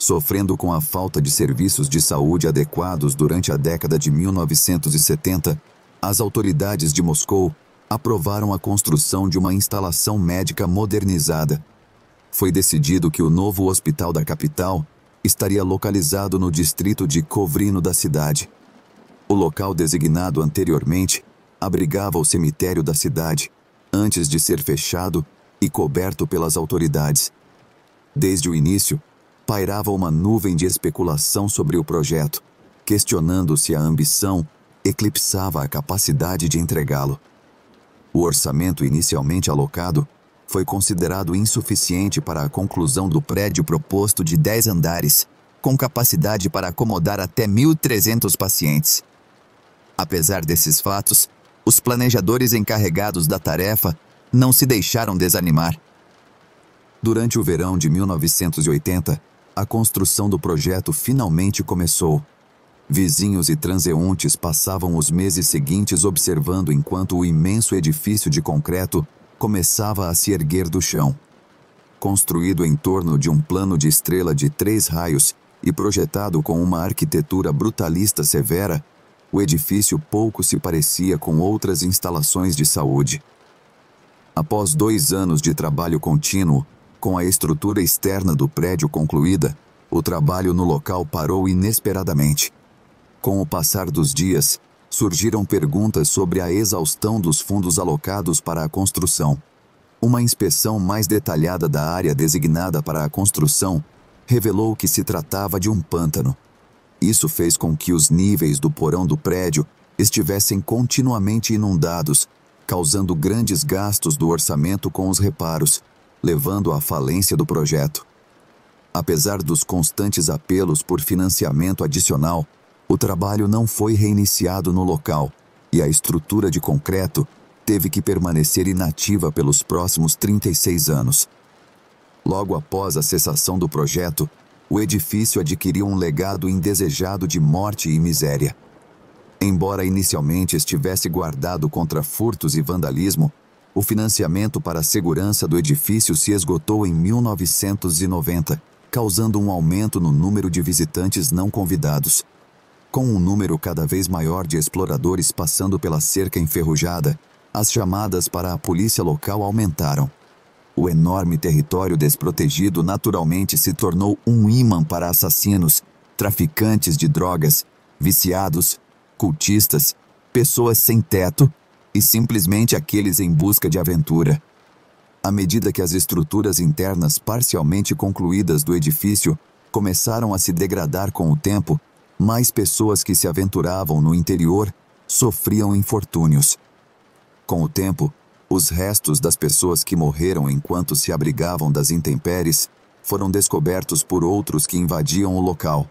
Sofrendo com a falta de serviços de saúde adequados durante a década de 1970, as autoridades de Moscou aprovaram a construção de uma instalação médica modernizada. Foi decidido que o novo hospital da capital estaria localizado no distrito de Kovrino da cidade. O local designado anteriormente abrigava o cemitério da cidade, antes de ser fechado e coberto pelas autoridades. Desde o início, pairava uma nuvem de especulação sobre o projeto, questionando se a ambição eclipsava a capacidade de entregá-lo. O orçamento inicialmente alocado foi considerado insuficiente para a conclusão do prédio proposto de 10 andares, com capacidade para acomodar até 1.300 pacientes. Apesar desses fatos, os planejadores encarregados da tarefa não se deixaram desanimar. Durante o verão de 1980, a construção do projeto finalmente começou. Vizinhos e transeuntes passavam os meses seguintes observando enquanto o imenso edifício de concreto começava a se erguer do chão. Construído em torno de um plano de estrela de 3 raios e projetado com uma arquitetura brutalista severa, o edifício pouco se parecia com outras instalações de saúde. Após 2 anos de trabalho contínuo, com a estrutura externa do prédio concluída, o trabalho no local parou inesperadamente. Com o passar dos dias, surgiram perguntas sobre a exaustão dos fundos alocados para a construção. Uma inspeção mais detalhada da área designada para a construção revelou que se tratava de um pântano. Isso fez com que os níveis do porão do prédio estivessem continuamente inundados, causando grandes gastos do orçamento com os reparos, levando à falência do projeto. Apesar dos constantes apelos por financiamento adicional, o trabalho não foi reiniciado no local e a estrutura de concreto teve que permanecer inativa pelos próximos 36 anos. Logo após a cessação do projeto, o edifício adquiriu um legado indesejado de morte e miséria. Embora inicialmente estivesse guardado contra furtos e vandalismo, o financiamento para a segurança do edifício se esgotou em 1990, causando um aumento no número de visitantes não convidados. Com um número cada vez maior de exploradores passando pela cerca enferrujada, as chamadas para a polícia local aumentaram. O enorme território desprotegido naturalmente se tornou um ímã para assassinos, traficantes de drogas, viciados, cultistas, pessoas sem teto e simplesmente aqueles em busca de aventura. À medida que as estruturas internas parcialmente concluídas do edifício começaram a se degradar com o tempo, mais pessoas que se aventuravam no interior sofriam infortúnios. Com o tempo, os restos das pessoas que morreram enquanto se abrigavam das intempéries foram descobertos por outros que invadiam o local.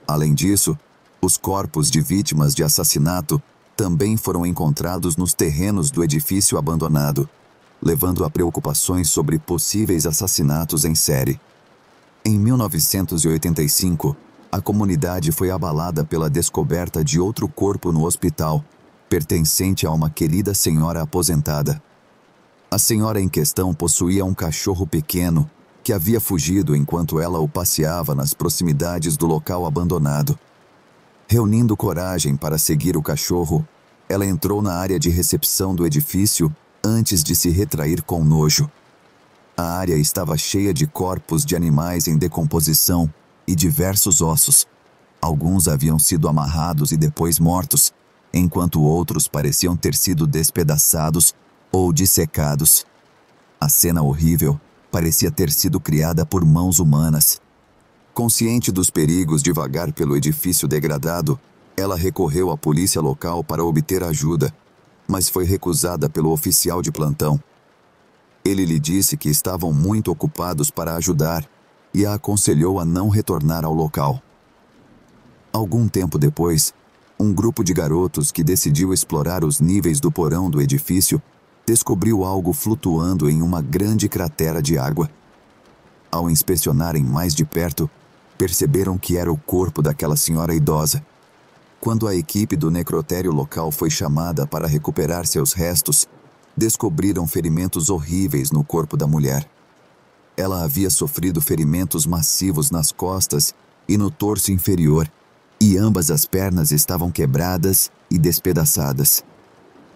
Além disso, os corpos de vítimas de assassinato também foram encontrados nos terrenos do edifício abandonado, levando a preocupações sobre possíveis assassinatos em série. Em 1985, a comunidade foi abalada pela descoberta de outro corpo no hospital, pertencente a uma querida senhora aposentada. A senhora em questão possuía um cachorro pequeno que havia fugido enquanto ela o passeava nas proximidades do local abandonado. Reunindo coragem para seguir o cachorro, ela entrou na área de recepção do edifício antes de se retrair com nojo. A área estava cheia de corpos de animais em decomposição e diversos ossos. Alguns haviam sido amarrados e depois mortos, enquanto outros pareciam ter sido despedaçados ou dissecados. A cena horrível parecia ter sido criada por mãos humanas. Consciente dos perigos de vagar pelo edifício degradado, ela recorreu à polícia local para obter ajuda, mas foi recusada pelo oficial de plantão. Ele lhe disse que estavam muito ocupados para ajudar e a aconselhou a não retornar ao local. Algum tempo depois, um grupo de garotos que decidiu explorar os níveis do porão do edifício descobriu algo flutuando em uma grande cratera de água. Ao inspecionarem mais de perto, perceberam que era o corpo daquela senhora idosa. Quando a equipe do necrotério local foi chamada para recuperar seus restos, descobriram ferimentos horríveis no corpo da mulher. ela havia sofrido ferimentos massivos nas costas e no torso inferior, e ambas as pernas estavam quebradas e despedaçadas.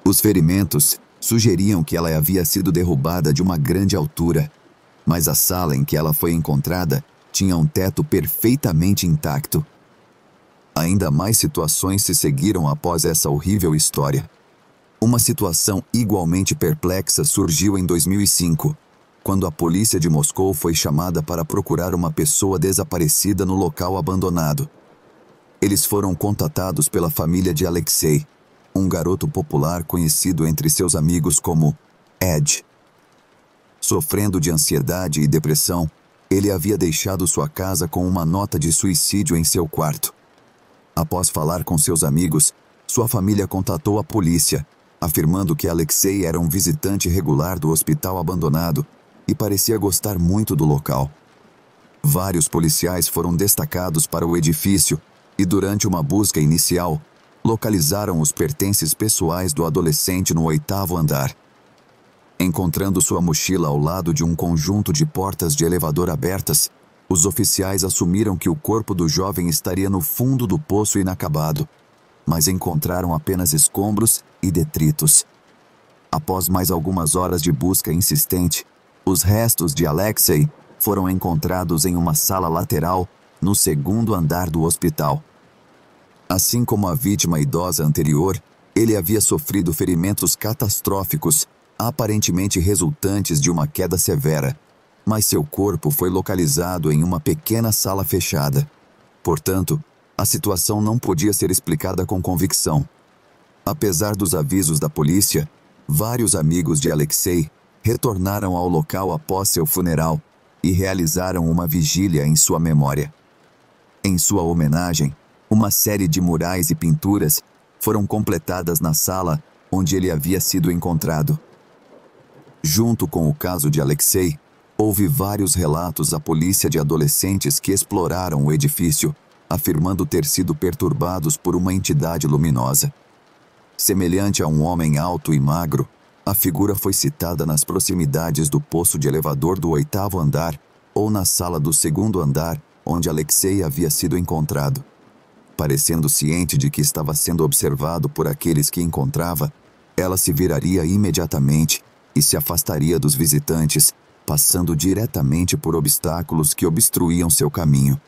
Os ferimentos sugeriam que ela havia sido derrubada de uma grande altura, mas a sala em que ela foi encontrada tinha um teto perfeitamente intacto. Ainda mais situações se seguiram após essa horrível história. Uma situação igualmente perplexa surgiu em 2005, quando a polícia de Moscou foi chamada para procurar uma pessoa desaparecida no local abandonado. Eles foram contatados pela família de Alexei, um garoto popular conhecido entre seus amigos como Ed. Sofrendo de ansiedade e depressão, ele havia deixado sua casa com uma nota de suicídio em seu quarto. Após falar com seus amigos, sua família contatou a polícia, afirmando que Alexei era um visitante regular do hospital abandonado e parecia gostar muito do local. Vários policiais foram destacados para o edifício e, durante uma busca inicial, localizaram os pertences pessoais do adolescente no 8º andar. Encontrando sua mochila ao lado de um conjunto de portas de elevador abertas, os oficiais assumiram que o corpo do jovem estaria no fundo do poço inacabado, mas encontraram apenas escombros e detritos. Após mais algumas horas de busca insistente, os restos de Alexei foram encontrados em uma sala lateral no 2º andar do hospital. Assim como a vítima idosa anterior, ele havia sofrido ferimentos catastróficos, aparentemente resultantes de uma queda severa, mas seu corpo foi localizado em uma pequena sala fechada. Portanto, a situação não podia ser explicada com convicção. Apesar dos avisos da polícia, vários amigos de Alexei retornaram ao local após seu funeral e realizaram uma vigília em sua memória. Em sua homenagem, uma série de murais e pinturas foram completadas na sala onde ele havia sido encontrado. Junto com o caso de Alexei, houve vários relatos à polícia de adolescentes que exploraram o edifício, afirmando ter sido perturbados por uma entidade luminosa. Semelhante a um homem alto e magro, a figura foi citada nas proximidades do poço de elevador do 8º andar ou na sala do 2º andar, onde Alexei havia sido encontrado. Parecendo ciente de que estava sendo observado por aqueles que encontrava, ela se viraria imediatamente e se afastaria dos visitantes, passando diretamente por obstáculos que obstruíam seu caminho.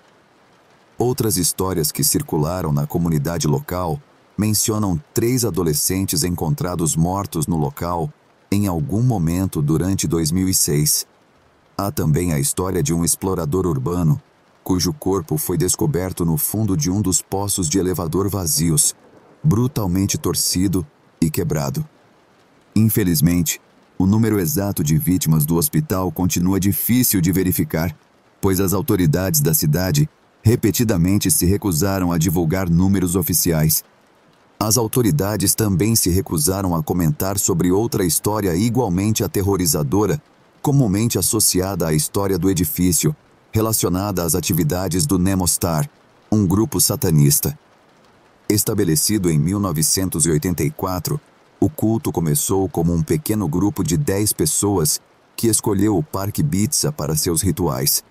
Outras histórias que circularam na comunidade local mencionam 3 adolescentes encontrados mortos no local em algum momento durante 2006. Há também a história de um explorador urbano, cujo corpo foi descoberto no fundo de um dos poços de elevador vazios, brutalmente torcido e quebrado. Infelizmente, o número exato de vítimas do hospital continua difícil de verificar, pois as autoridades da cidade repetidamente se recusaram a divulgar números oficiais. As autoridades também se recusaram a comentar sobre outra história igualmente aterrorizadora, comumente associada à história do edifício, relacionada às atividades do Nemostar, um grupo satanista. Estabelecido em 1984, o culto começou como um pequeno grupo de 10 pessoas que escolheu o Parque Bitsa para seus rituais.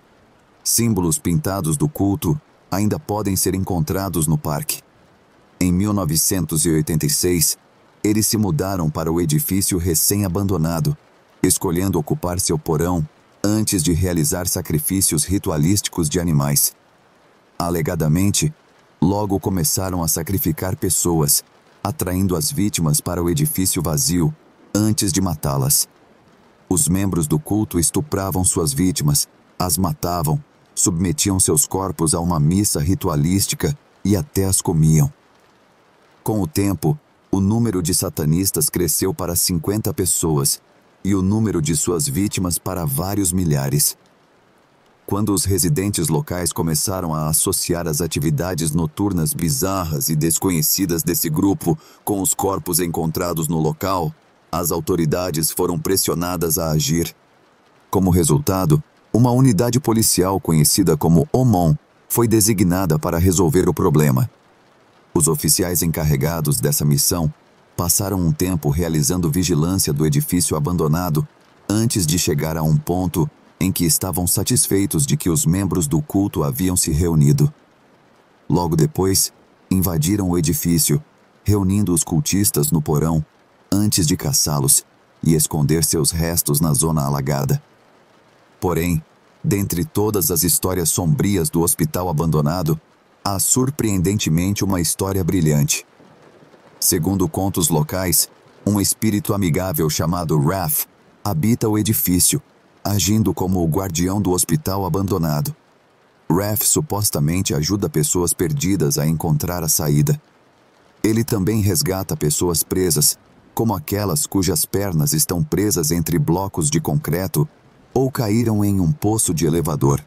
Símbolos pintados do culto ainda podem ser encontrados no parque. Em 1986, eles se mudaram para o edifício recém-abandonado, escolhendo ocupar seu porão antes de realizar sacrifícios ritualísticos de animais. Alegadamente, logo começaram a sacrificar pessoas, atraindo as vítimas para o edifício vazio antes de matá-las. Os membros do culto estupravam suas vítimas, as matavam, submetiam seus corpos a uma missa ritualística e até as comiam. Com o tempo, o número de satanistas cresceu para 50 pessoas e o número de suas vítimas para vários milhares. Quando os residentes locais começaram a associar as atividades noturnas bizarras e desconhecidas desse grupo com os corpos encontrados no local, as autoridades foram pressionadas a agir. Como resultado, uma unidade policial conhecida como OMON foi designada para resolver o problema. Os oficiais encarregados dessa missão passaram um tempo realizando vigilância do edifício abandonado antes de chegar a um ponto em que estavam satisfeitos de que os membros do culto haviam se reunido. Logo depois, invadiram o edifício, reunindo os cultistas no porão, antes de caçá-los e esconder seus restos na zona alagada. Porém, dentre todas as histórias sombrias do hospital abandonado, há surpreendentemente uma história brilhante. Segundo contos locais, um espírito amigável chamado Raph habita o edifício, agindo como o guardião do hospital abandonado. Raph supostamente ajuda pessoas perdidas a encontrar a saída. Ele também resgata pessoas presas, como aquelas cujas pernas estão presas entre blocos de concreto ou caíram em um poço de elevador.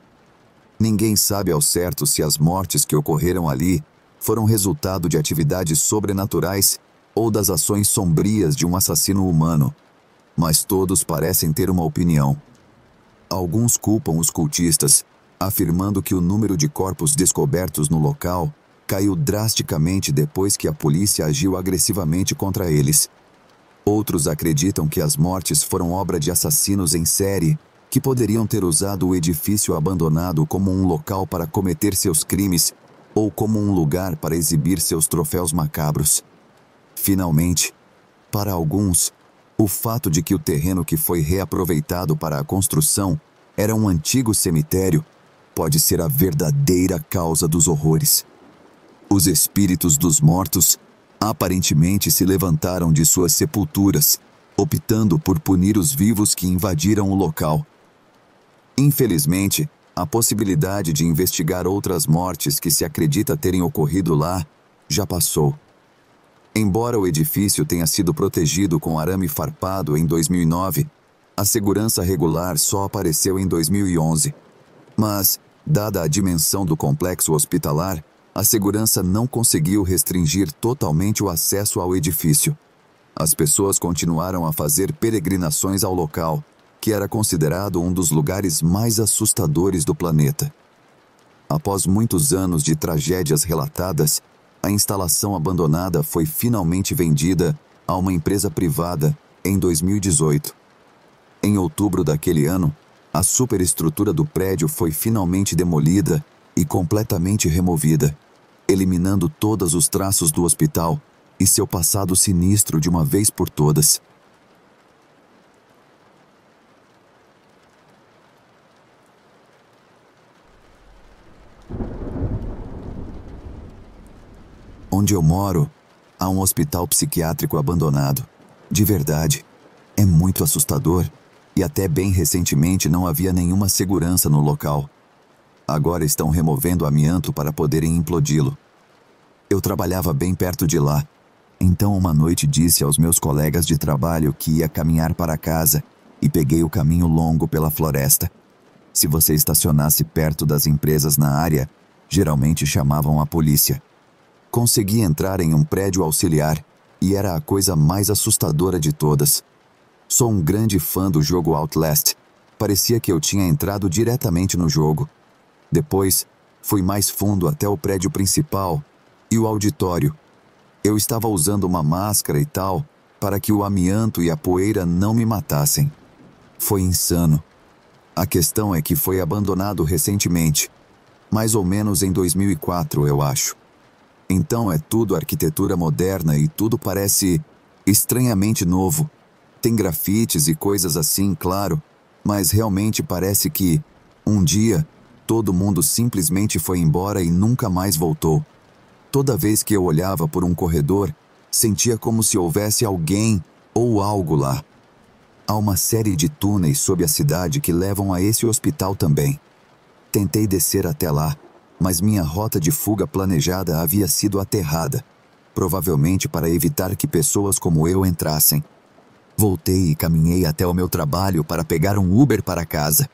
Ninguém sabe ao certo se as mortes que ocorreram ali foram resultado de atividades sobrenaturais ou das ações sombrias de um assassino humano, mas todos parecem ter uma opinião. Alguns culpam os cultistas, afirmando que o número de corpos descobertos no local caiu drasticamente depois que a polícia agiu agressivamente contra eles. Outros acreditam que as mortes foram obra de assassinos em série que poderiam ter usado o edifício abandonado como um local para cometer seus crimes ou como um lugar para exibir seus troféus macabros. Finalmente, para alguns, o fato de que o terreno que foi reaproveitado para a construção era um antigo cemitério pode ser a verdadeira causa dos horrores. Os espíritos dos mortos aparentemente se levantaram de suas sepulturas, optando por punir os vivos que invadiram o local. Infelizmente, a possibilidade de investigar outras mortes que se acredita terem ocorrido lá já passou. Embora o edifício tenha sido protegido com arame farpado em 2009, a segurança regular só apareceu em 2011. Mas, dada a dimensão do complexo hospitalar, a segurança não conseguiu restringir totalmente o acesso ao edifício. As pessoas continuaram a fazer peregrinações ao local, que era considerado um dos lugares mais assustadores do planeta. Após muitos anos de tragédias relatadas, a instalação abandonada foi finalmente vendida a uma empresa privada em 2018. Em outubro daquele ano, a superestrutura do prédio foi finalmente demolida e completamente removida, eliminando todos os traços do hospital e seu passado sinistro de uma vez por todas. Onde eu moro, há um hospital psiquiátrico abandonado. De verdade, é muito assustador e até bem recentemente não havia nenhuma segurança no local. Agora estão removendo amianto para poderem implodi-lo. Eu trabalhava bem perto de lá, então uma noite disse aos meus colegas de trabalho que ia caminhar para casa e peguei o caminho longo pela floresta. Se você estacionasse perto das empresas na área, geralmente chamavam a polícia. Consegui entrar em um prédio auxiliar e era a coisa mais assustadora de todas. Sou um grande fã do jogo Outlast. Parecia que eu tinha entrado diretamente no jogo. Depois, fui mais fundo até o prédio principal e o auditório. Eu estava usando uma máscara e tal, para que o amianto e a poeira não me matassem. Foi insano. A questão é que foi abandonado recentemente, mais ou menos em 2004, eu acho. Então é tudo arquitetura moderna e tudo parece estranhamente novo. Tem grafites e coisas assim, claro, mas realmente parece que, um dia, todo mundo simplesmente foi embora e nunca mais voltou. Toda vez que eu olhava por um corredor, sentia como se houvesse alguém ou algo lá. Há uma série de túneis sob a cidade que levam a esse hospital também. Tentei descer até lá, mas minha rota de fuga planejada havia sido aterrada, provavelmente para evitar que pessoas como eu entrassem. Voltei e caminhei até o meu trabalho para pegar um Uber para casa.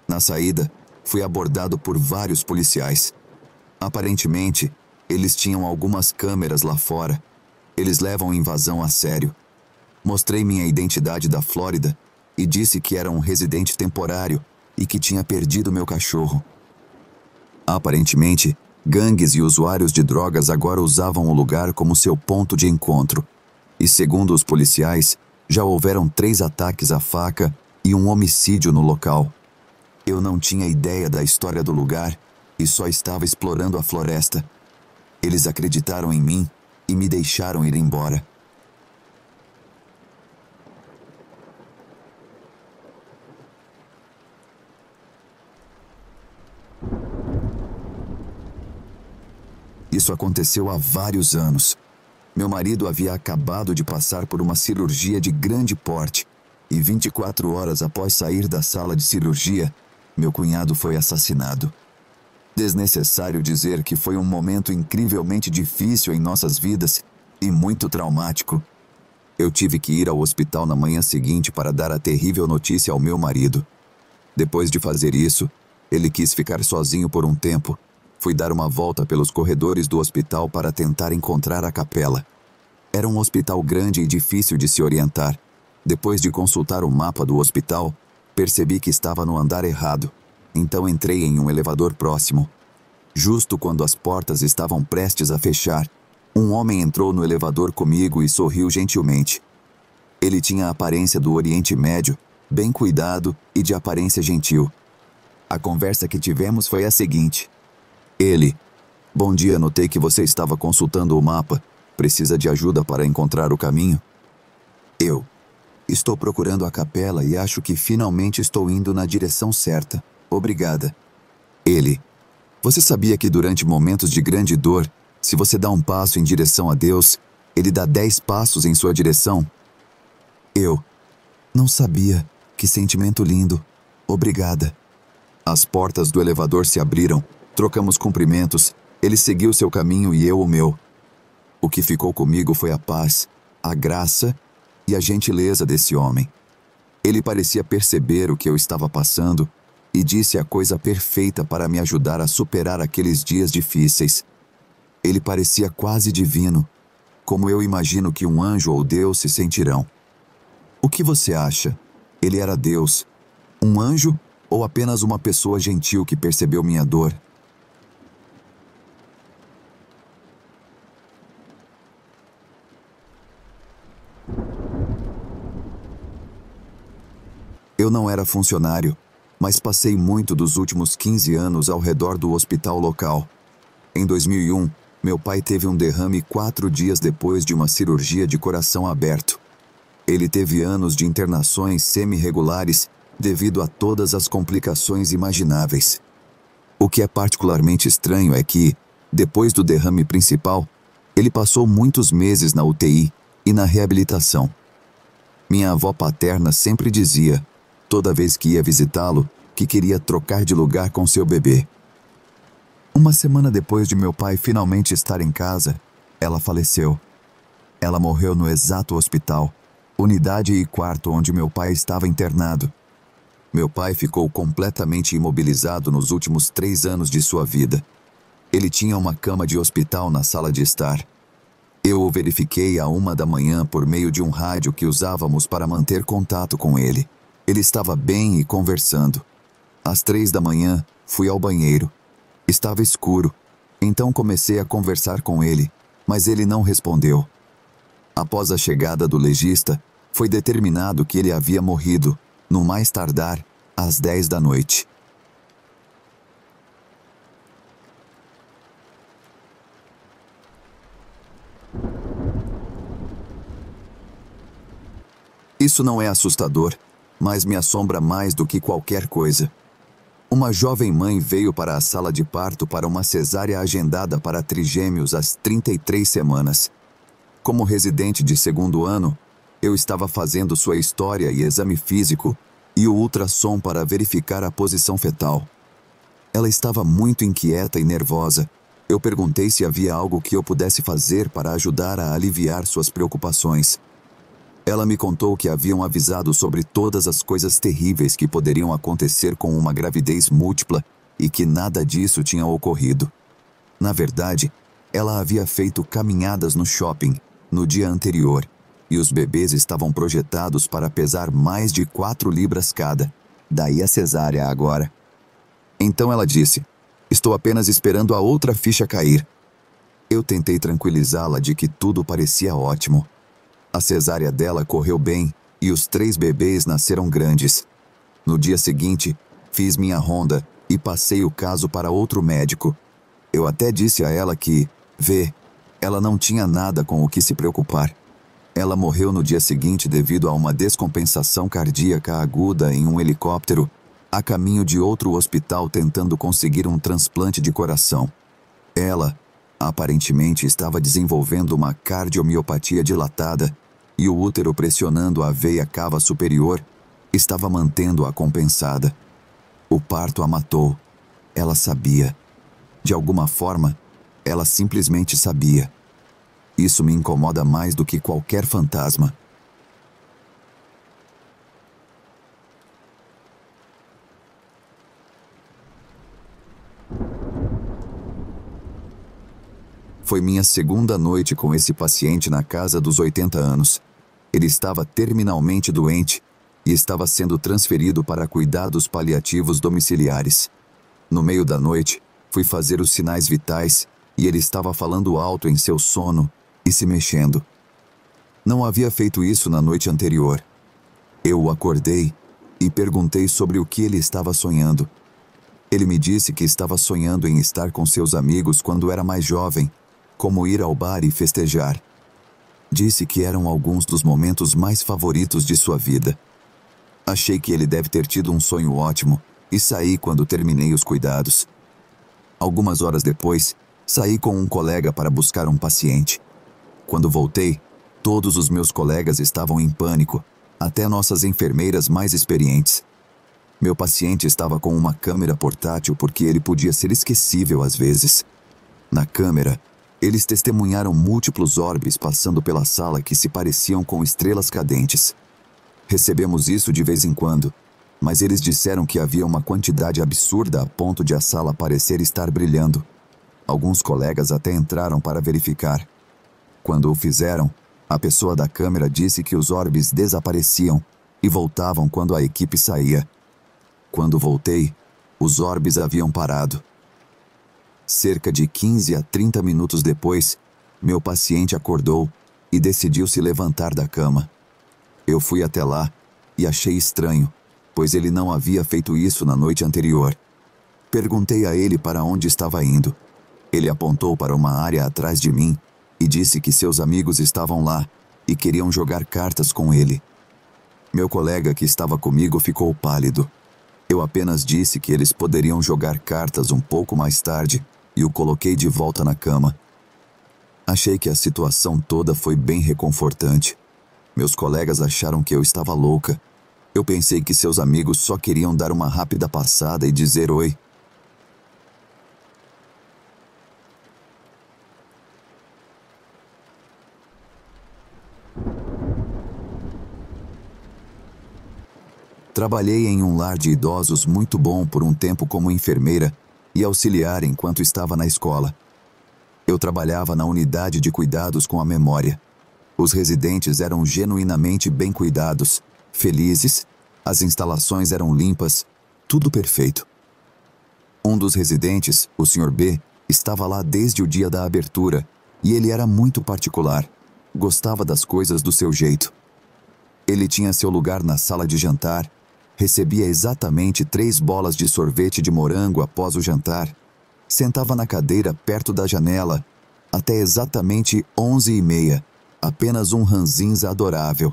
Na saída, fui abordado por vários policiais. Aparentemente, eles tinham algumas câmeras lá fora. Eles levam invasão a sério. Mostrei minha identidade da Flórida e disse que era um residente temporário e que tinha perdido meu cachorro. Aparentemente, gangues e usuários de drogas agora usavam o lugar como seu ponto de encontro. E segundo os policiais, já houveram 3 ataques à faca e um homicídio no local. Eu não tinha ideia da história do lugar e só estava explorando a floresta. Eles acreditaram em mim e me deixaram ir embora. Isso aconteceu há vários anos. Meu marido havia acabado de passar por uma cirurgia de grande porte e 24 horas após sair da sala de cirurgia, meu cunhado foi assassinado. Desnecessário dizer que foi um momento incrivelmente difícil em nossas vidas e muito traumático. Eu tive que ir ao hospital na manhã seguinte para dar a terrível notícia ao meu marido. Depois de fazer isso, ele quis ficar sozinho por um tempo. Fui dar uma volta pelos corredores do hospital para tentar encontrar a capela. Era um hospital grande e difícil de se orientar. Depois de consultar o mapa do hospital, percebi que estava no andar errado. Então entrei em um elevador próximo. Justo quando as portas estavam prestes a fechar, um homem entrou no elevador comigo e sorriu gentilmente. Ele tinha a aparência do Oriente Médio, bem cuidado e de aparência gentil. A conversa que tivemos foi a seguinte. Ele: "Bom dia, notei que você estava consultando o mapa. Precisa de ajuda para encontrar o caminho?" Eu: "Estou procurando a capela e acho que finalmente estou indo na direção certa. Obrigada." Ele: "Você sabia que durante momentos de grande dor, se você dá um passo em direção a Deus, Ele dá 10 passos em sua direção?" Eu: "Não sabia. Que sentimento lindo. Obrigada." As portas do elevador se abriram. Trocamos cumprimentos, ele seguiu seu caminho e eu o meu. O que ficou comigo foi a paz, a graça e a gentileza desse homem. Ele parecia perceber o que eu estava passando e disse a coisa perfeita para me ajudar a superar aqueles dias difíceis. Ele parecia quase divino, como eu imagino que um anjo ou Deus se sentirão. O que você acha? Ele era Deus, um anjo ou apenas uma pessoa gentil que percebeu minha dor? Eu não era funcionário, mas passei muito dos últimos 15 anos ao redor do hospital local. Em 2001, meu pai teve um derrame 4 dias depois de uma cirurgia de coração aberto. Ele teve anos de internações semi-regulares devido a todas as complicações imagináveis. O que é particularmente estranho é que, depois do derrame principal, ele passou muitos meses na UTI e na reabilitação. Minha avó paterna sempre dizia, toda vez que ia visitá-lo, que queria trocar de lugar com seu bebê. Uma semana depois de meu pai finalmente estar em casa, ela faleceu. Ela morreu no exato hospital, unidade e quarto onde meu pai estava internado. Meu pai ficou completamente imobilizado nos últimos 3 anos de sua vida. Ele tinha uma cama de hospital na sala de estar. Eu o verifiquei à 1 da manhã por meio de um rádio que usávamos para manter contato com ele. Ele estava bem e conversando. Às 3 da manhã, fui ao banheiro. Estava escuro, então comecei a conversar com ele, mas ele não respondeu. Após a chegada do legista, foi determinado que ele havia morrido, no mais tardar, às 10 da noite. Isso não é assustador, mas me assombra mais do que qualquer coisa. Uma jovem mãe veio para a sala de parto para uma cesárea agendada para trigêmeos às 33 semanas. Como residente de 2º ano, eu estava fazendo sua história e exame físico e o ultrassom para verificar a posição fetal. Ela estava muito inquieta e nervosa. Eu perguntei se havia algo que eu pudesse fazer para ajudar a aliviar suas preocupações. Ela me contou que haviam avisado sobre todas as coisas terríveis que poderiam acontecer com uma gravidez múltipla e que nada disso tinha ocorrido. Na verdade, ela havia feito caminhadas no shopping no dia anterior e os bebês estavam projetados para pesar mais de 4 libras cada. Daí a cesárea agora. Então ela disse, estou apenas esperando a outra ficha cair. Eu tentei tranquilizá-la de que tudo parecia ótimo. A cesárea dela correu bem e os 3 bebês nasceram grandes. No dia seguinte, Fiz minha ronda e passei o caso para outro médico. Eu até disse a ela que, ela não tinha nada com o que se preocupar. Ela morreu no dia seguinte devido a uma descompensação cardíaca aguda em um helicóptero, a caminho de outro hospital tentando conseguir um transplante de coração. Ela, aparentemente, estava desenvolvendo uma cardiomiopatia dilatada e o útero pressionando a veia cava superior estava mantendo-a compensada. O parto a matou. Ela sabia. De alguma forma, ela simplesmente sabia. Isso me incomoda mais do que qualquer fantasma. Foi minha segunda noite com esse paciente na casa dos 80 anos. Ele estava terminalmente doente e estava sendo transferido para cuidados paliativos domiciliares. No meio da noite, fui fazer os sinais vitais e ele estava falando alto em seu sono e se mexendo. Não havia feito isso na noite anterior. Eu o acordei e perguntei sobre o que ele estava sonhando. Ele me disse que estava sonhando em estar com seus amigos quando era mais jovem, como ir ao bar e festejar. Disse que eram alguns dos momentos mais favoritos de sua vida. Achei que ele deve ter tido um sonho ótimo e saí quando terminei os cuidados. Algumas horas depois, saí com um colega para buscar um paciente. Quando voltei, todos os meus colegas estavam em pânico, até nossas enfermeiras mais experientes. Meu paciente estava com uma câmera portátil porque ele podia ser esquecível às vezes. Na câmera, eles testemunharam múltiplos orbes passando pela sala que se pareciam com estrelas cadentes. Recebemos isso de vez em quando, mas eles disseram que havia uma quantidade absurda a ponto de a sala parecer estar brilhando. Alguns colegas até entraram para verificar. Quando o fizeram, a pessoa da câmera disse que os orbes desapareciam e voltavam quando a equipe saía. Quando voltei, os orbes haviam parado. Cerca de 15 a 30 minutos depois, meu paciente acordou e decidiu se levantar da cama. Eu fui até lá e achei estranho, pois ele não havia feito isso na noite anterior. Perguntei a ele para onde estava indo. Ele apontou para uma área atrás de mim e disse que seus amigos estavam lá e queriam jogar cartas com ele. Meu colega que estava comigo ficou pálido. Eu apenas disse que eles poderiam jogar cartas um pouco mais tarde e o coloquei de volta na cama. Achei que a situação toda foi bem reconfortante. Meus colegas acharam que eu estava louca. Eu pensei que seus amigos só queriam dar uma rápida passada e dizer oi. Trabalhei em um lar de idosos muito bom por um tempo como enfermeira e auxiliar enquanto estava na escola. Eu trabalhava na unidade de cuidados com a memória. Os residentes eram genuinamente bem cuidados, felizes, as instalações eram limpas, tudo perfeito. Um dos residentes, o Sr. B, estava lá desde o dia da abertura e ele era muito particular, gostava das coisas do seu jeito. Ele tinha seu lugar na sala de jantar, recebia exatamente 3 bolas de sorvete de morango após o jantar, sentava na cadeira perto da janela, até exatamente 11h30, apenas um ranzinza adorável.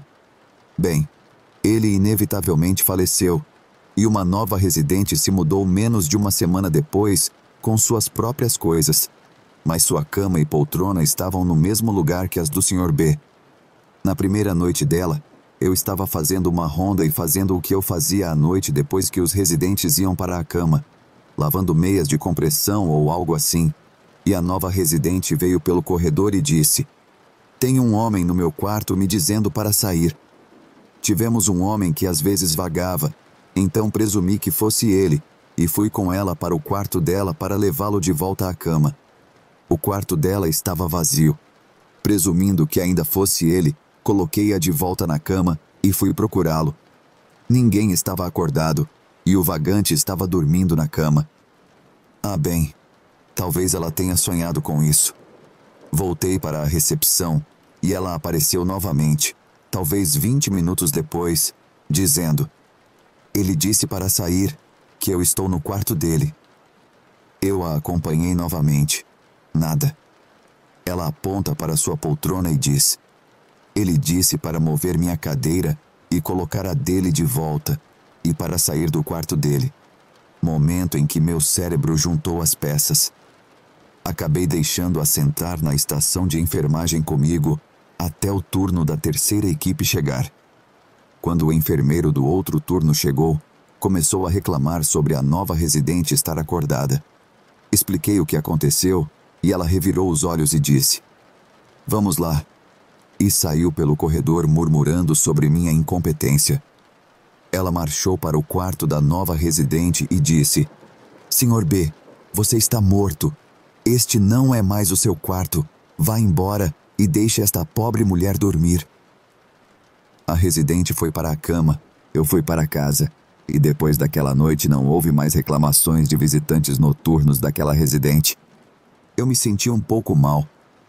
Bem, ele inevitavelmente faleceu, e uma nova residente se mudou menos de uma semana depois com suas próprias coisas, mas sua cama e poltrona estavam no mesmo lugar que as do Sr. B. Na primeira noite dela, eu estava fazendo uma ronda e fazendo o que eu fazia à noite depois que os residentes iam para a cama, lavando meias de compressão ou algo assim, e a nova residente veio pelo corredor e disse: "Tem um homem no meu quarto me dizendo para sair." Tivemos um homem que às vezes vagava, então presumi que fosse ele, e fui com ela para o quarto dela para levá-lo de volta à cama. O quarto dela estava vazio. Presumindo que ainda fosse ele, coloquei-a de volta na cama e fui procurá-lo. Ninguém estava acordado e o vagante estava dormindo na cama. Ah, bem, talvez ela tenha sonhado com isso. Voltei para a recepção e ela apareceu novamente, talvez 20 minutos depois, dizendo: "Ele disse para sair, que eu estou no quarto dele. Eu a acompanhei novamente. Nada. Ela aponta para sua poltrona e diz: ele disse para mover minha cadeira e colocar a dele de volta e para sair do quarto dele. Momento em que meu cérebro juntou as peças. Acabei deixando-a sentar na estação de enfermagem comigo até o turno da terceira equipe chegar. Quando o enfermeiro do outro turno chegou, começou a reclamar sobre a nova residente estar acordada. Expliquei o que aconteceu e ela revirou os olhos e disse: vamos lá. E saiu pelo corredor murmurando sobre minha incompetência. Ela marchou para o quarto da nova residente e disse: Sr. B, você está morto. Este não é mais o seu quarto. Vá embora e deixe esta pobre mulher dormir. A residente foi para a cama, eu fui para casa. E depois daquela noite não houve mais reclamações de visitantes noturnos daquela residente. Eu me senti um pouco mal,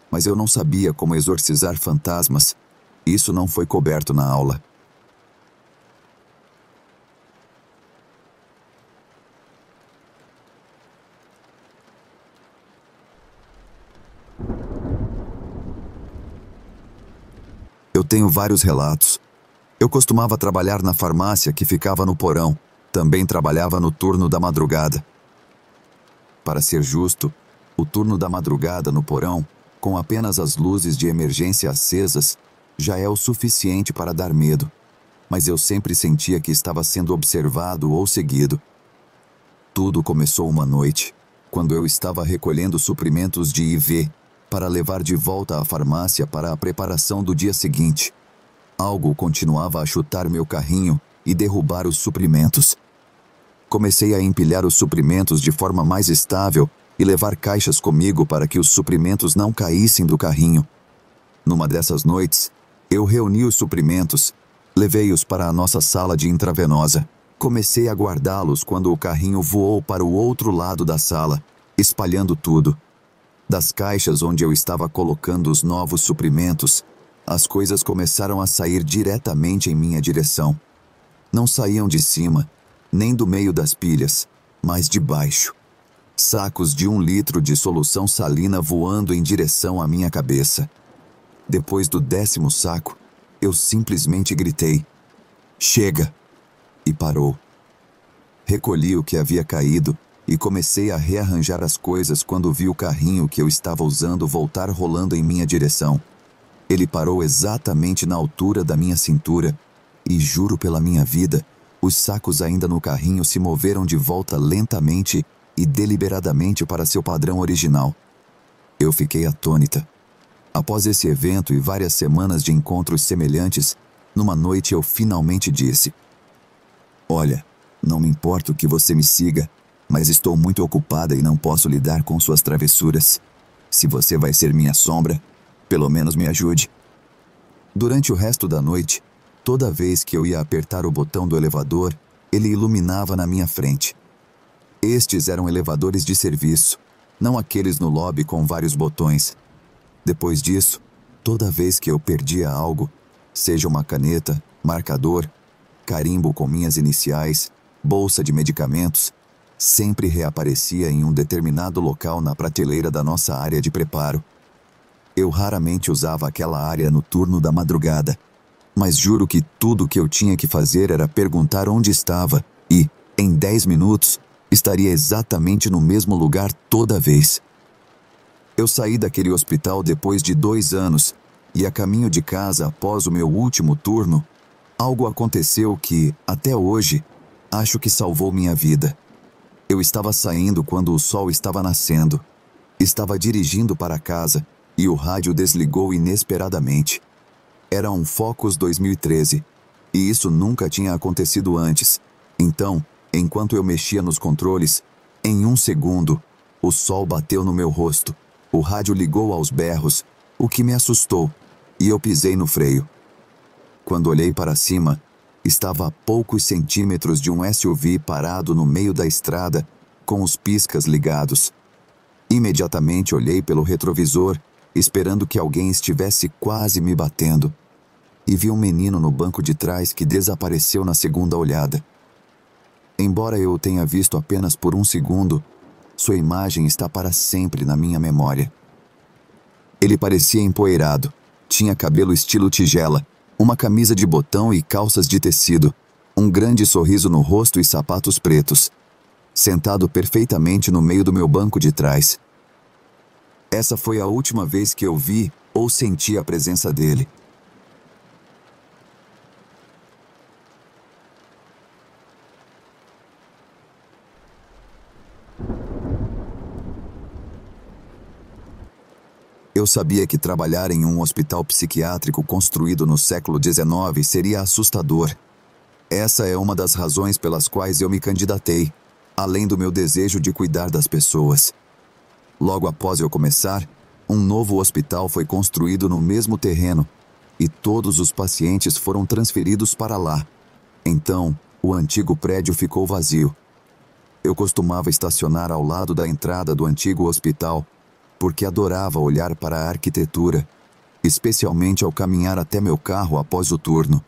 mas eu não sabia como exorcizar fantasmas. Isso não foi coberto na aula. Eu tenho vários relatos. Eu costumava trabalhar na farmácia que ficava no porão. Também trabalhava no turno da madrugada. Para ser justo, o turno da madrugada no porão, com apenas as luzes de emergência acesas, já é o suficiente para dar medo. Mas eu sempre sentia que estava sendo observado ou seguido. Tudo começou uma noite, quando eu estava recolhendo suprimentos de IV para levar de volta à farmácia para a preparação do dia seguinte. Algo continuava a chutar meu carrinho e derrubar os suprimentos. Comecei a empilhar os suprimentos de forma mais estável e levar caixas comigo para que os suprimentos não caíssem do carrinho. Numa dessas noites, eu reuni os suprimentos, levei-os para a nossa sala de intravenosa. Comecei a guardá-los quando o carrinho voou para o outro lado da sala, espalhando tudo. Das caixas onde eu estava colocando os novos suprimentos, as coisas começaram a sair diretamente em minha direção. Não saíam de cima, nem do meio das pilhas, mas de baixo. Sacos de 1 litro de solução salina voando em direção à minha cabeça. Depois do 10º saco, eu simplesmente gritei: chega! E parou. Recolhi o que havia caído e comecei a rearranjar as coisas quando vi o carrinho que eu estava usando voltar rolando em minha direção. Ele parou exatamente na altura da minha cintura e, juro pela minha vida, os sacos ainda no carrinho se moveram de volta lentamente e deliberadamente para seu padrão original. Eu fiquei atônita. Após esse evento e várias semanas de encontros semelhantes, numa noite eu finalmente disse: olha, não me importa que você me siga, mas estou muito ocupada e não posso lidar com suas travessuras. Se você vai ser minha sombra, pelo menos me ajude. Durante o resto da noite, toda vez que eu ia apertar o botão do elevador, ele iluminava na minha frente. Estes eram elevadores de serviço, não aqueles no lobby com vários botões. Depois disso, toda vez que eu perdia algo, seja uma caneta, marcador, carimbo com minhas iniciais, bolsa de medicamentos, sempre reaparecia em um determinado local na prateleira da nossa área de preparo. Eu raramente usava aquela área no turno da madrugada, mas juro que tudo o que eu tinha que fazer era perguntar onde estava e, em 10 minutos, estaria exatamente no mesmo lugar toda vez. Eu saí daquele hospital depois de 2 anos e, a caminho de casa após o meu último turno, algo aconteceu que, até hoje, acho que salvou minha vida. Eu estava saindo quando o sol estava nascendo. Estava dirigindo para casa e o rádio desligou inesperadamente. Era um Focus 2013 e isso nunca tinha acontecido antes. Então, enquanto eu mexia nos controles, em 1 segundo, o sol bateu no meu rosto. O rádio ligou aos berros, o que me assustou, e eu pisei no freio. Quando olhei para cima, estava a poucos centímetros de um SUV parado no meio da estrada, com os piscas ligados. Imediatamente olhei pelo retrovisor, esperando que alguém estivesse quase me batendo, e vi um menino no banco de trás que desapareceu na segunda olhada. Embora eu o tenha visto apenas por um segundo, sua imagem está para sempre na minha memória. Ele parecia empoeirado, tinha cabelo estilo tigela, uma camisa de botão e calças de tecido, um grande sorriso no rosto e sapatos pretos, sentado perfeitamente no meio do meu banco de trás. Essa foi a última vez que eu vi ou senti a presença dele. Eu sabia que trabalhar em um hospital psiquiátrico construído no século XIX seria assustador. Essa é uma das razões pelas quais eu me candidatei, além do meu desejo de cuidar das pessoas. Logo após eu começar, um novo hospital foi construído no mesmo terreno e todos os pacientes foram transferidos para lá. Então, o antigo prédio ficou vazio. Eu costumava estacionar ao lado da entrada do antigo hospital porque adorava olhar para a arquitetura, especialmente ao caminhar até meu carro após o turno.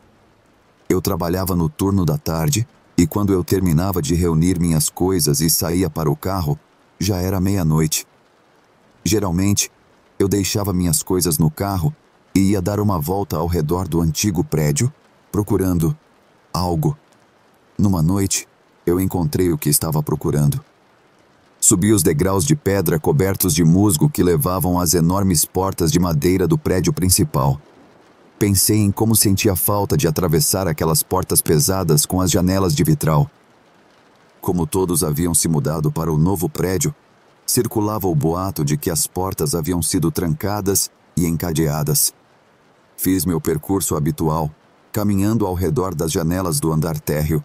Eu trabalhava no turno da tarde e quando eu terminava de reunir minhas coisas e saía para o carro, já era meia-noite. Geralmente, eu deixava minhas coisas no carro e ia dar uma volta ao redor do antigo prédio, procurando algo. Numa noite, eu encontrei o que estava procurando. Subi os degraus de pedra cobertos de musgo que levavam às enormes portas de madeira do prédio principal. Pensei em como sentia falta de atravessar aquelas portas pesadas com as janelas de vitral. Como todos haviam se mudado para o novo prédio, circulava o boato de que as portas haviam sido trancadas e encadeadas. Fiz meu percurso habitual, caminhando ao redor das janelas do andar térreo,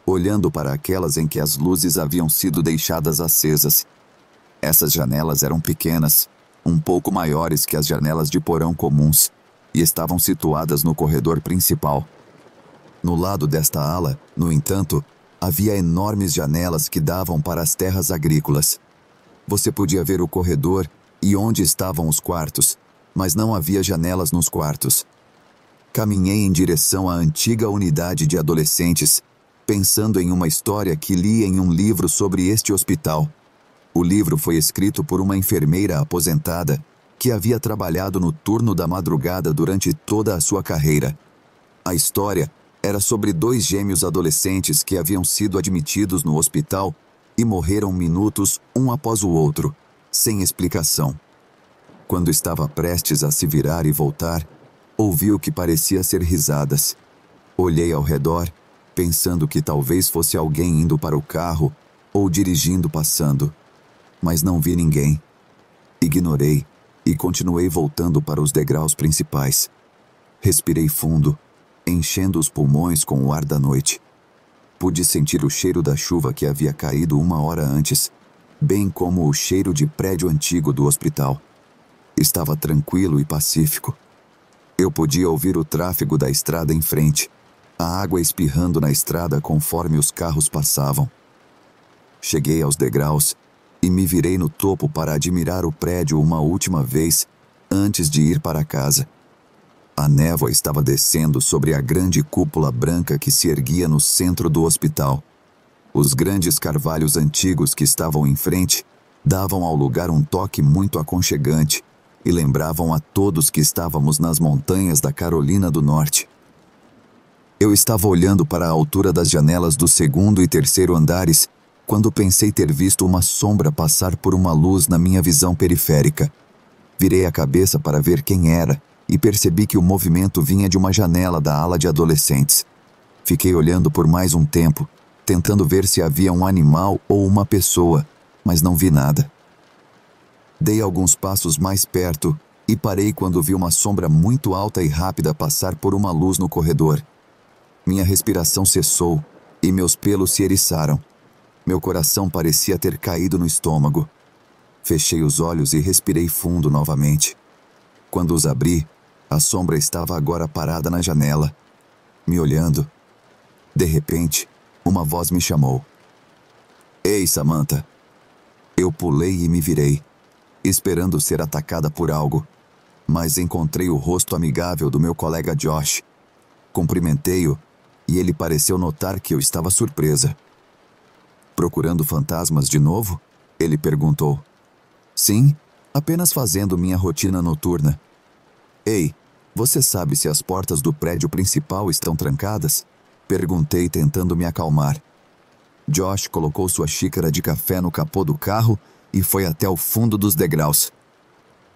olhando para aquelas em que as luzes haviam sido deixadas acesas. Essas janelas eram pequenas, um pouco maiores que as janelas de porão comuns, e estavam situadas no corredor principal. No lado desta ala, no entanto, havia enormes janelas que davam para as terras agrícolas. Você podia ver o corredor e onde estavam os quartos, mas não havia janelas nos quartos. Caminhei em direção à antiga unidade de adolescentes, pensando em uma história que li em um livro sobre este hospital. O livro foi escrito por uma enfermeira aposentada que havia trabalhado no turno da madrugada durante toda a sua carreira. A história era sobre 2 gêmeos adolescentes que haviam sido admitidos no hospital e morreram minutos um após o outro, sem explicação. Quando estava prestes a se virar e voltar, ouvi o que parecia ser risadas. Olhei ao redor, pensando que talvez fosse alguém indo para o carro ou dirigindo passando, mas não vi ninguém. Ignorei e continuei voltando para os degraus principais. Respirei fundo, enchendo os pulmões com o ar da noite. Pude sentir o cheiro da chuva que havia caído 1 hora antes, bem como o cheiro de prédio antigo do hospital. Estava tranquilo e pacífico. Eu podia ouvir o tráfego da estrada em frente, a água espirrando na estrada conforme os carros passavam. Cheguei aos degraus e me virei no topo para admirar o prédio uma última vez antes de ir para casa. A névoa estava descendo sobre a grande cúpula branca que se erguia no centro do hospital. Os grandes carvalhos antigos que estavam em frente davam ao lugar um toque muito aconchegante e lembravam a todos que estávamos nas montanhas da Carolina do Norte. Eu estava olhando para a altura das janelas do 2º e 3º andares quando pensei ter visto uma sombra passar por uma luz na minha visão periférica. Virei a cabeça para ver quem era e percebi que o movimento vinha de uma janela da ala de adolescentes. Fiquei olhando por mais um tempo, tentando ver se havia um animal ou uma pessoa, mas não vi nada. Dei alguns passos mais perto e parei quando vi uma sombra muito alta e rápida passar por uma luz no corredor. Minha respiração cessou e meus pelos se eriçaram. Meu coração parecia ter caído no estômago. Fechei os olhos e respirei fundo novamente. Quando os abri, a sombra estava agora parada na janela, me olhando. De repente, uma voz me chamou. Ei, Samantha! Eu pulei e me virei, esperando ser atacada por algo, mas encontrei o rosto amigável do meu colega Josh. Cumprimentei-o e ele pareceu notar que eu estava surpresa. Procurando fantasmas de novo? Ele perguntou. Sim, apenas fazendo minha rotina noturna. Ei, você sabe se as portas do prédio principal estão trancadas? Perguntei, tentando me acalmar. Josh colocou sua xícara de café no capô do carro e foi até o fundo dos degraus.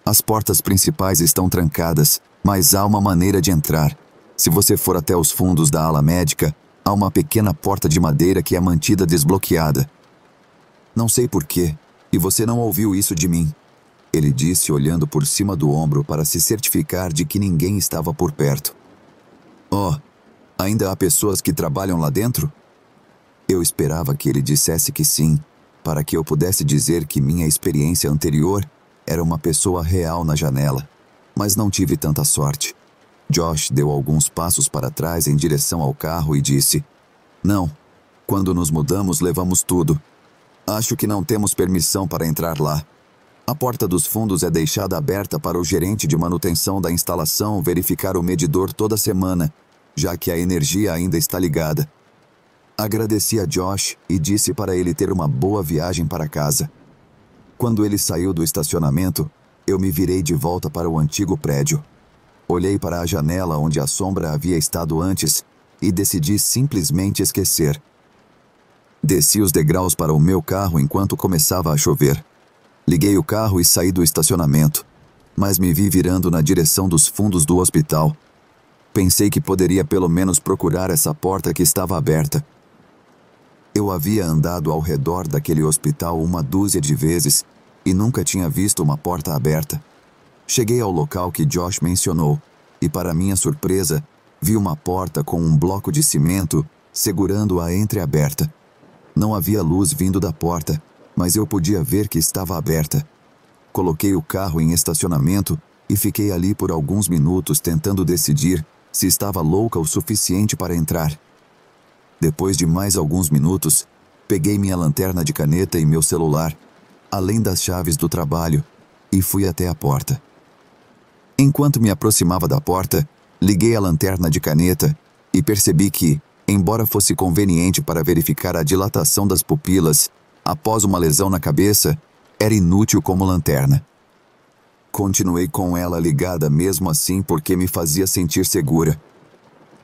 As portas principais estão trancadas, mas há uma maneira de entrar. Se você for até os fundos da ala médica, há uma pequena porta de madeira que é mantida desbloqueada. Não sei porquê, e você não ouviu isso de mim, ele disse, olhando por cima do ombro para se certificar de que ninguém estava por perto. Oh, ainda há pessoas que trabalham lá dentro? Eu esperava que ele dissesse que sim, para que eu pudesse dizer que minha experiência anterior era uma pessoa real na janela, mas não tive tanta sorte. Josh deu alguns passos para trás em direção ao carro e disse: Não, quando nos mudamos levamos tudo. Acho que não temos permissão para entrar lá. A porta dos fundos é deixada aberta para o gerente de manutenção da instalação verificar o medidor toda semana, já que a energia ainda está ligada. Agradeci a Josh e disse para ele ter uma boa viagem para casa. Quando ele saiu do estacionamento, eu me virei de volta para o antigo prédio. Olhei para a janela onde a sombra havia estado antes e decidi simplesmente esquecer. Desci os degraus para o meu carro enquanto começava a chover. Liguei o carro e saí do estacionamento, mas me vi virando na direção dos fundos do hospital. Pensei que poderia pelo menos procurar essa porta que estava aberta. Eu havia andado ao redor daquele hospital uma dúzia de vezes e nunca tinha visto uma porta aberta. Cheguei ao local que Josh mencionou e, para minha surpresa, vi uma porta com um bloco de cimento segurando-a entreaberta. Não havia luz vindo da porta, mas eu podia ver que estava aberta. Coloquei o carro em estacionamento e fiquei ali por alguns minutos tentando decidir se estava louca o suficiente para entrar. Depois de mais alguns minutos, peguei minha lanterna de caneta e meu celular, além das chaves do trabalho, e fui até a porta. Enquanto me aproximava da porta, liguei a lanterna de caneta e percebi que, embora fosse conveniente para verificar a dilatação das pupilas após uma lesão na cabeça, era inútil como lanterna. Continuei com ela ligada mesmo assim porque me fazia sentir segura.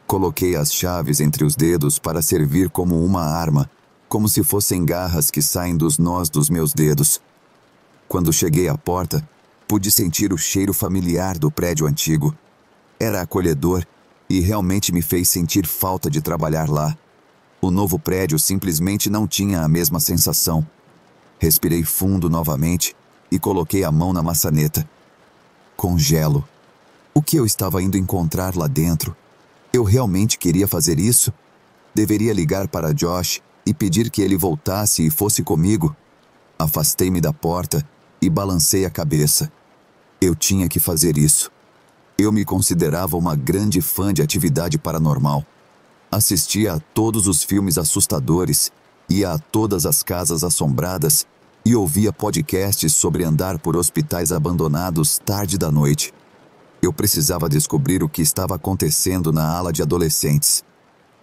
Coloquei as chaves entre os dedos para servir como uma arma, como se fossem garras que saem dos nós dos meus dedos. Quando cheguei à porta, pude sentir o cheiro familiar do prédio antigo. Era acolhedor e realmente me fez sentir falta de trabalhar lá. O novo prédio simplesmente não tinha a mesma sensação. Respirei fundo novamente e coloquei a mão na maçaneta. Congelo. O que eu estava indo encontrar lá dentro? Eu realmente queria fazer isso? Deveria ligar para Josh e pedir que ele voltasse e fosse comigo? Afastei-me da porta e balancei a cabeça. Eu tinha que fazer isso. Eu me considerava uma grande fã de atividade paranormal. Assistia a todos os filmes assustadores, ia a todas as casas assombradas e ouvia podcasts sobre andar por hospitais abandonados tarde da noite. Eu precisava descobrir o que estava acontecendo na ala de adolescentes.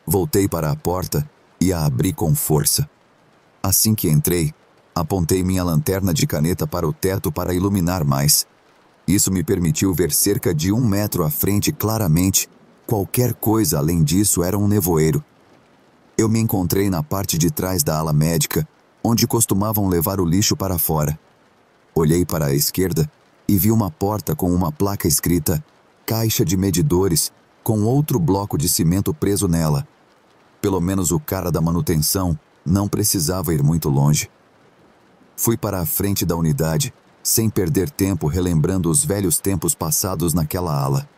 Voltei para a porta e a abri com força. Assim que entrei, apontei minha lanterna de caneta para o teto para iluminar mais. Isso me permitiu ver cerca de 1 metro à frente claramente. Qualquer coisa além disso era um nevoeiro. Eu me encontrei na parte de trás da ala médica, onde costumavam levar o lixo para fora. Olhei para a esquerda e vi uma porta com uma placa escrita Caixa de Medidores, com outro bloco de cimento preso nela. Pelo menos o cara da manutenção não precisava ir muito longe. Fui para a frente da unidade, sem perder tempo relembrando os velhos tempos passados naquela ala.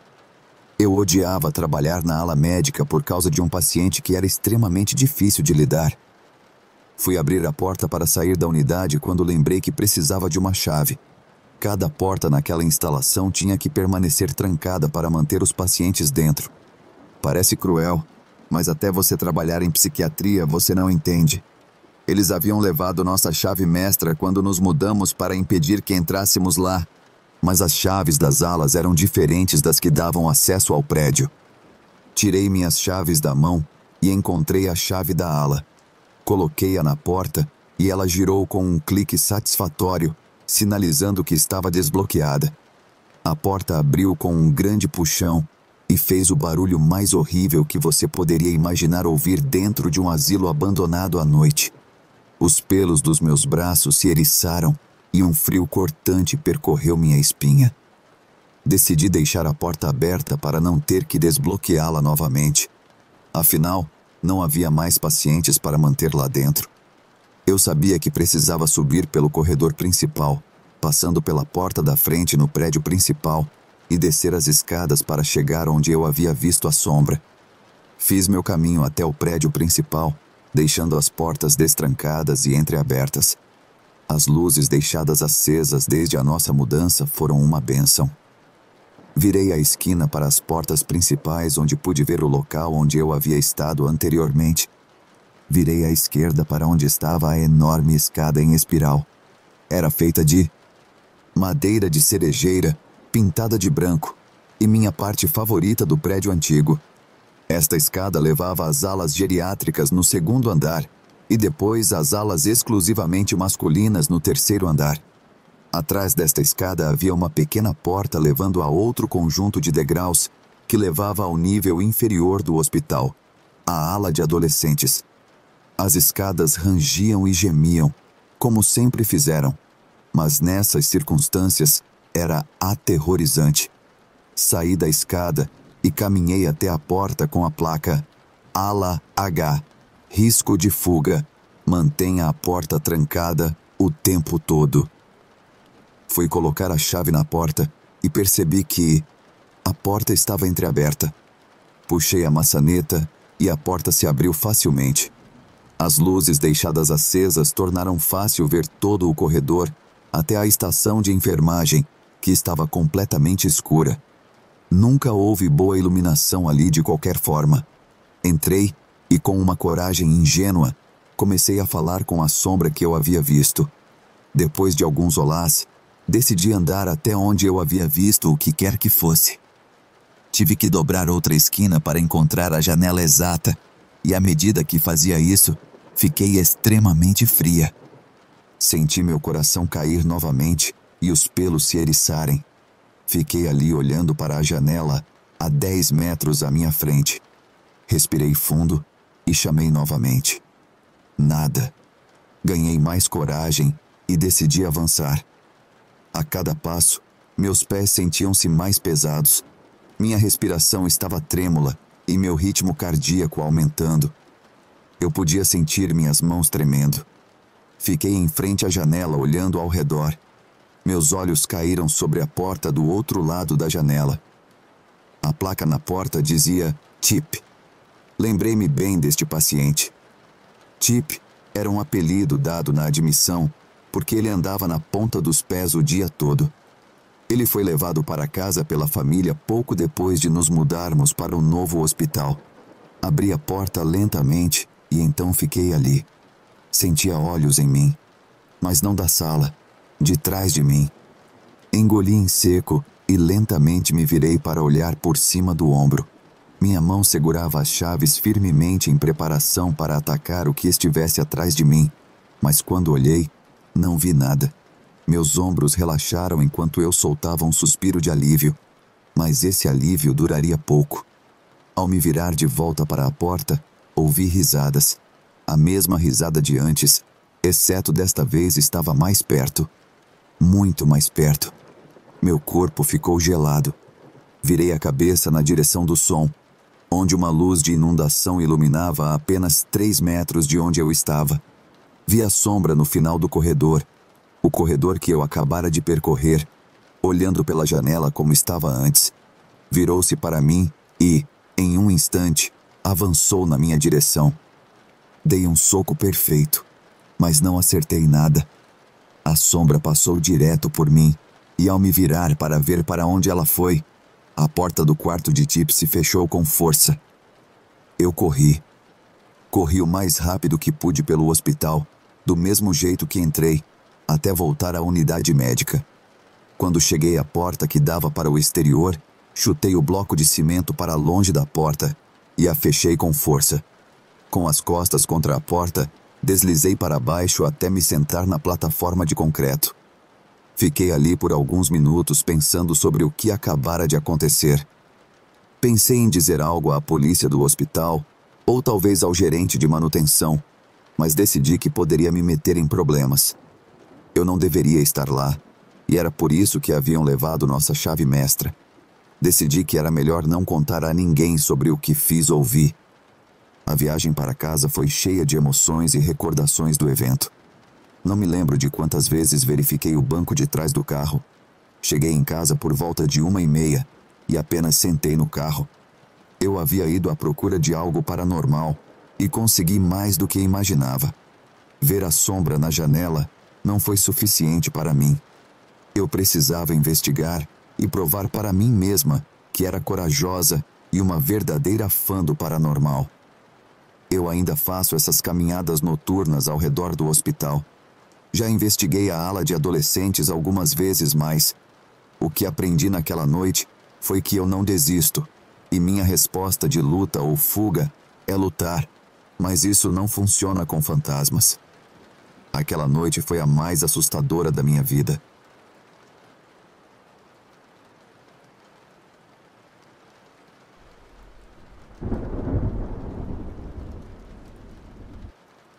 Eu odiava trabalhar na ala médica por causa de um paciente que era extremamente difícil de lidar. Fui abrir a porta para sair da unidade quando lembrei que precisava de uma chave. Cada porta naquela instalação tinha que permanecer trancada para manter os pacientes dentro. Parece cruel, mas até você trabalhar em psiquiatria você não entende. Eles haviam levado nossa chave mestra quando nos mudamos para impedir que entrássemos lá, mas as chaves das alas eram diferentes das que davam acesso ao prédio. Tirei minhas chaves da mão e encontrei a chave da ala. Coloquei-a na porta e ela girou com um clique satisfatório, sinalizando que estava desbloqueada. A porta abriu com um grande puxão e fez o barulho mais horrível que você poderia imaginar ouvir dentro de um asilo abandonado à noite. Os pelos dos meus braços se eriçaram e um frio cortante percorreu minha espinha. Decidi deixar a porta aberta para não ter que desbloqueá-la novamente. Afinal, não havia mais pacientes para manter lá dentro. Eu sabia que precisava subir pelo corredor principal, passando pela porta da frente no prédio principal e descer as escadas para chegar onde eu havia visto a sombra. Fiz meu caminho até o prédio principal, deixando as portas destrancadas e entreabertas. As luzes deixadas acesas desde a nossa mudança foram uma bênção. Virei a esquina para as portas principais, onde pude ver o local onde eu havia estado anteriormente. Virei à esquerda para onde estava a enorme escada em espiral. Era feita de madeira de cerejeira, pintada de branco, e minha parte favorita do prédio antigo. Esta escada levava às alas geriátricas no segundo andar, e depois às alas exclusivamente masculinas no terceiro andar. Atrás desta escada havia uma pequena porta levando a outro conjunto de degraus que levava ao nível inferior do hospital, a ala de adolescentes. As escadas rangiam e gemiam, como sempre fizeram, mas nessas circunstâncias era aterrorizante. Saí da escada e caminhei até a porta com a placa Ala H, risco de fuga, mantenha a porta trancada o tempo todo. Fui colocar a chave na porta e percebi que a porta estava entreaberta. Puxei a maçaneta e a porta se abriu facilmente. As luzes deixadas acesas tornaram fácil ver todo o corredor até a estação de enfermagem, que estava completamente escura. Nunca houve boa iluminação ali de qualquer forma. Entrei e, com uma coragem ingênua, comecei a falar com a sombra que eu havia visto. Depois de alguns olás, decidi andar até onde eu havia visto o que quer que fosse. Tive que dobrar outra esquina para encontrar a janela exata, e à medida que fazia isso, fiquei extremamente fria. Senti meu coração cair novamente e os pelos se eriçarem. Fiquei ali olhando para a janela a 10 metros à minha frente. Respirei fundo e chamei novamente. Nada. Ganhei mais coragem e decidi avançar. A cada passo, meus pés sentiam-se mais pesados. Minha respiração estava trêmula e meu ritmo cardíaco aumentando. Eu podia sentir minhas mãos tremendo. Fiquei em frente à janela olhando ao redor. Meus olhos caíram sobre a porta do outro lado da janela. A placa na porta dizia Chip. Lembrei-me bem deste paciente. Chip era um apelido dado na admissão porque ele andava na ponta dos pés o dia todo. Ele foi levado para casa pela família pouco depois de nos mudarmos para o novo hospital. Abri a porta lentamente e então fiquei ali. Sentia olhos em mim, mas não da sala, de trás de mim. Engoli em seco e lentamente me virei para olhar por cima do ombro. Minha mão segurava as chaves firmemente em preparação para atacar o que estivesse atrás de mim, mas quando olhei, não vi nada. Meus ombros relaxaram enquanto eu soltava um suspiro de alívio, mas esse alívio duraria pouco. Ao me virar de volta para a porta, ouvi risadas. A mesma risada de antes, exceto desta vez estava mais perto. Muito mais perto. Meu corpo ficou gelado. Virei a cabeça na direção do som, onde uma luz de inundação iluminava a apenas 3 metros de onde eu estava. Vi a sombra no final do corredor, o corredor que eu acabara de percorrer, olhando pela janela como estava antes. Virou-se para mim e, em um instante, avançou na minha direção. Dei um soco perfeito, mas não acertei nada. A sombra passou direto por mim, e ao me virar para ver para onde ela foi, a porta do quarto de Chip se fechou com força. Eu corri. Corri o mais rápido que pude pelo hospital, do mesmo jeito que entrei, até voltar à unidade médica. Quando cheguei à porta que dava para o exterior, chutei o bloco de cimento para longe da porta e a fechei com força. Com as costas contra a porta, Deslizei para baixo até me sentar na plataforma de concreto. Fiquei ali por alguns minutos pensando sobre o que acabara de acontecer. Pensei em dizer algo à polícia do hospital, ou talvez ao gerente de manutenção, mas decidi que poderia me meter em problemas. Eu não deveria estar lá, e era por isso que haviam levado nossa chave mestra. Decidi que era melhor não contar a ninguém sobre o que fiz ou vi. A viagem para casa foi cheia de emoções e recordações do evento. Não me lembro de quantas vezes verifiquei o banco de trás do carro. Cheguei em casa por volta de 1h30 e apenas sentei no carro. Eu havia ido à procura de algo paranormal e consegui mais do que imaginava. Ver a sombra na janela não foi suficiente para mim. Eu precisava investigar e provar para mim mesma que era corajosa e uma verdadeira fã do paranormal. Eu ainda faço essas caminhadas noturnas ao redor do hospital. Já investiguei a ala de adolescentes algumas vezes, mas o que aprendi naquela noite foi que eu não desisto, e minha resposta de luta ou fuga é lutar, mas isso não funciona com fantasmas. Aquela noite foi a mais assustadora da minha vida.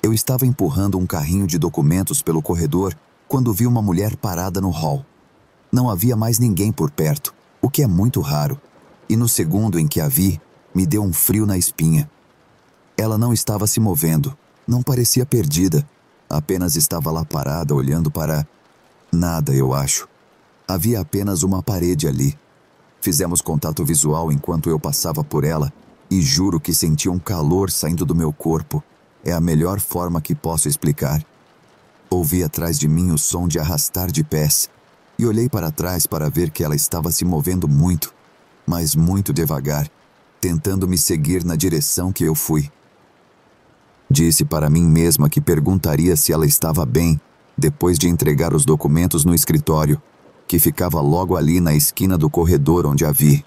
Eu estava empurrando um carrinho de documentos pelo corredor quando vi uma mulher parada no hall. Não havia mais ninguém por perto, o que é muito raro, e no segundo em que a vi, me deu um frio na espinha. Ela não estava se movendo, não parecia perdida, apenas estava lá parada olhando para nada, eu acho. Havia apenas uma parede ali. Fizemos contato visual enquanto eu passava por ela e juro que senti um calor saindo do meu corpo. É a melhor forma que posso explicar. Ouvi atrás de mim o som de arrastar de pés e olhei para trás para ver que ela estava se movendo muito, mas muito devagar, tentando me seguir na direção que eu fui. Disse para mim mesma que perguntaria se ela estava bem depois de entregar os documentos no escritório, que ficava logo ali na esquina do corredor onde a vi.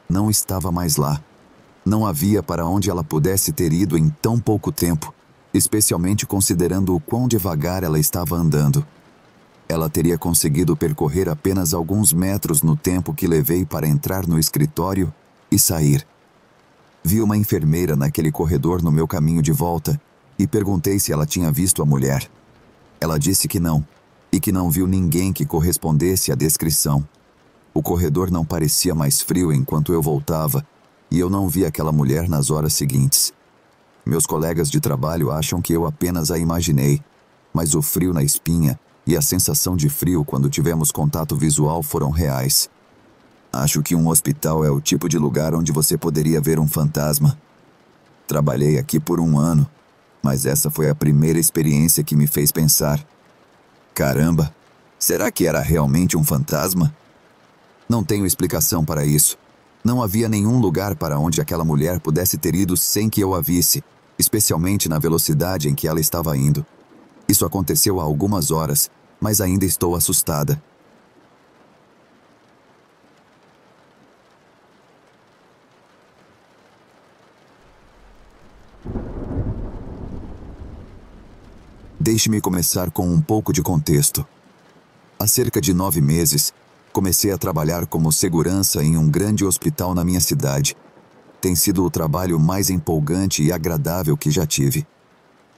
Não estava mais lá. Não havia para onde ela pudesse ter ido em tão pouco tempo, especialmente considerando o quão devagar ela estava andando. Ela teria conseguido percorrer apenas alguns metros no tempo que levei para entrar no escritório e sair. Vi uma enfermeira naquele corredor no meu caminho de volta e perguntei se ela tinha visto a mulher. Ela disse que não, e que não viu ninguém que correspondesse à descrição. O corredor não parecia mais frio enquanto eu voltava, e eu não vi aquela mulher nas horas seguintes. Meus colegas de trabalho acham que eu apenas a imaginei, mas o frio na espinha e a sensação de frio quando tivemos contato visual foram reais. Acho que um hospital é o tipo de lugar onde você poderia ver um fantasma. Trabalhei aqui por 1 ano, mas essa foi a primeira experiência que me fez pensar: caramba, será que era realmente um fantasma? Não tenho explicação para isso. Não havia nenhum lugar para onde aquela mulher pudesse ter ido sem que eu a visse, especialmente na velocidade em que ela estava indo. Isso aconteceu há algumas horas, mas ainda estou assustada. Deixe-me começar com um pouco de contexto. Há cerca de 9 meses, comecei a trabalhar como segurança em um grande hospital na minha cidade. Tem sido o trabalho mais empolgante e agradável que já tive.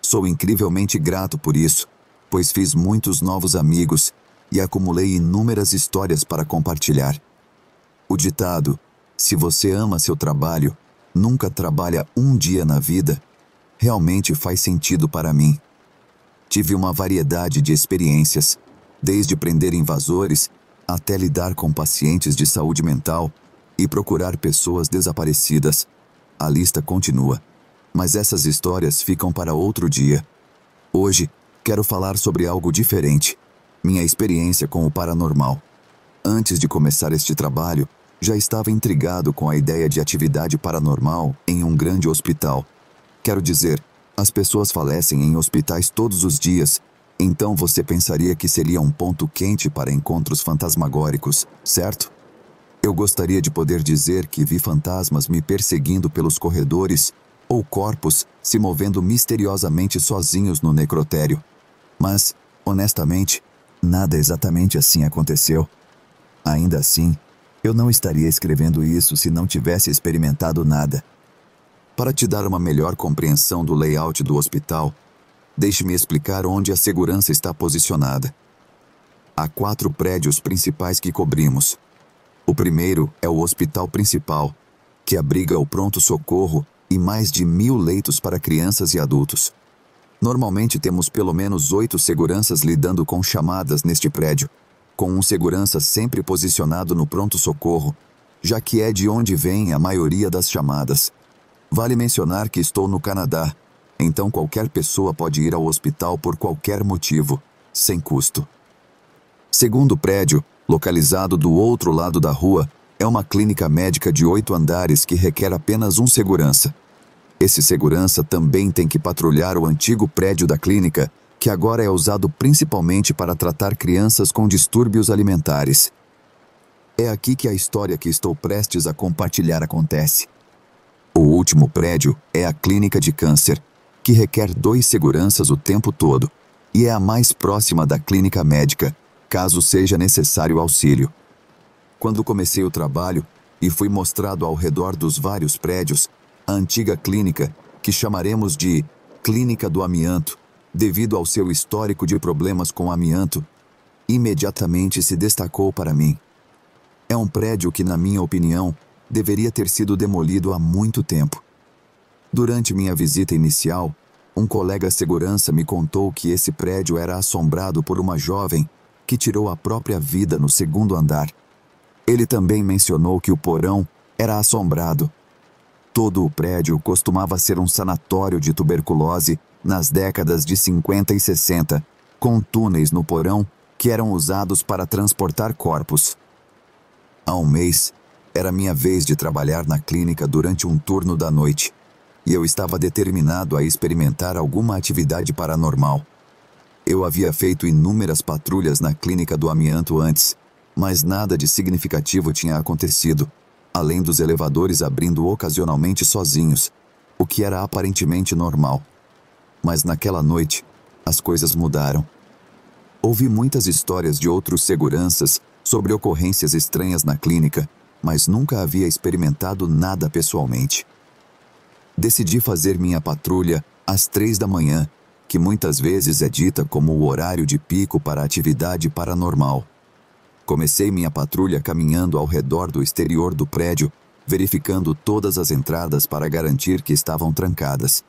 Sou incrivelmente grato por isso, pois fiz muitos novos amigos e acumulei inúmeras histórias para compartilhar. O ditado, se você ama seu trabalho, nunca trabalha um dia na vida, realmente faz sentido para mim. Tive uma variedade de experiências, desde prender invasores até lidar com pacientes de saúde mental e procurar pessoas desaparecidas. A lista continua, mas essas histórias ficam para outro dia. Hoje, quero falar sobre algo diferente, minha experiência com o paranormal. Antes de começar este trabalho, já estava intrigado com a ideia de atividade paranormal em um grande hospital. Quero dizer, as pessoas falecem em hospitais todos os dias, então você pensaria que seria um ponto quente para encontros fantasmagóricos, certo? Eu gostaria de poder dizer que vi fantasmas me perseguindo pelos corredores ou corpos se movendo misteriosamente sozinhos no necrotério. Mas, honestamente, nada exatamente assim aconteceu. Ainda assim, eu não estaria escrevendo isso se não tivesse experimentado nada. Para te dar uma melhor compreensão do layout do hospital, deixe-me explicar onde a segurança está posicionada. Há 4 prédios principais que cobrimos. O primeiro é o hospital principal, que abriga o pronto-socorro e mais de 1.000 leitos para crianças e adultos. Normalmente temos pelo menos 8 seguranças lidando com chamadas neste prédio, com um segurança sempre posicionado no pronto-socorro, já que é de onde vem a maioria das chamadas. Vale mencionar que estou no Canadá, então qualquer pessoa pode ir ao hospital por qualquer motivo, sem custo. Segundo prédio, localizado do outro lado da rua, é uma clínica médica de 8 andares que requer apenas um segurança. Esse segurança também tem que patrulhar o antigo prédio da clínica, que agora é usado principalmente para tratar crianças com distúrbios alimentares. É aqui que a história que estou prestes a compartilhar acontece. O último prédio é a clínica de câncer, que requer 2 seguranças o tempo todo, e é a mais próxima da clínica médica, caso seja necessário auxílio. Quando comecei o trabalho e fui mostrado ao redor dos vários prédios, a antiga clínica, que chamaremos de Clínica do Amianto, devido ao seu histórico de problemas com amianto, imediatamente se destacou para mim. É um prédio que, na minha opinião, deveria ter sido demolido há muito tempo. Durante minha visita inicial, um colega segurança me contou que esse prédio era assombrado por uma jovem que tirou a própria vida no 2º andar. Ele também mencionou que o porão era assombrado. Todo o prédio costumava ser um sanatório de tuberculose nas décadas de 50 e 60, com túneis no porão que eram usados para transportar corpos. Há um mês, era minha vez de trabalhar na clínica durante um turno da noite, e eu estava determinado a experimentar alguma atividade paranormal. Eu havia feito inúmeras patrulhas na clínica do amianto antes, mas nada de significativo tinha acontecido, além dos elevadores abrindo ocasionalmente sozinhos, o que era aparentemente normal. Mas naquela noite, as coisas mudaram. Ouvi muitas histórias de outros seguranças sobre ocorrências estranhas na clínica, mas nunca havia experimentado nada pessoalmente. Decidi fazer minha patrulha às 3 da manhã, que muitas vezes é dita como o horário de pico para a atividade paranormal. Comecei minha patrulha caminhando ao redor do exterior do prédio, verificando todas as entradas para garantir que estavam trancadas.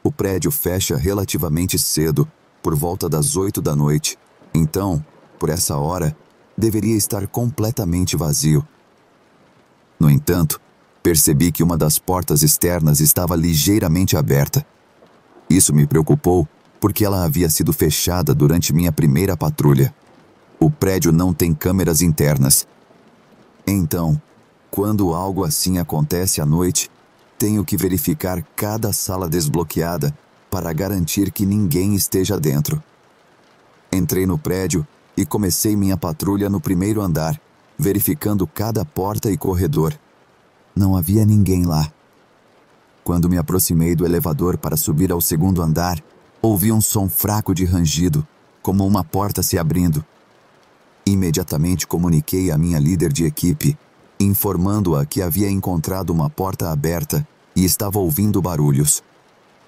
O prédio fecha relativamente cedo, por volta das 8 da noite, então, por essa hora, deveria estar completamente vazio. No entanto, percebi que uma das portas externas estava ligeiramente aberta. Isso me preocupou porque ela havia sido fechada durante minha primeira patrulha. O prédio não tem câmeras internas. Então, quando algo assim acontece à noite, tenho que verificar cada sala desbloqueada para garantir que ninguém esteja dentro. Entrei no prédio e comecei minha patrulha no 1º andar, verificando cada porta e corredor. Não havia ninguém lá. Quando me aproximei do elevador para subir ao 2º andar, ouvi um som fraco de rangido, como uma porta se abrindo. Imediatamente comuniquei à minha líder de equipe, informando-a que havia encontrado uma porta aberta e estava ouvindo barulhos.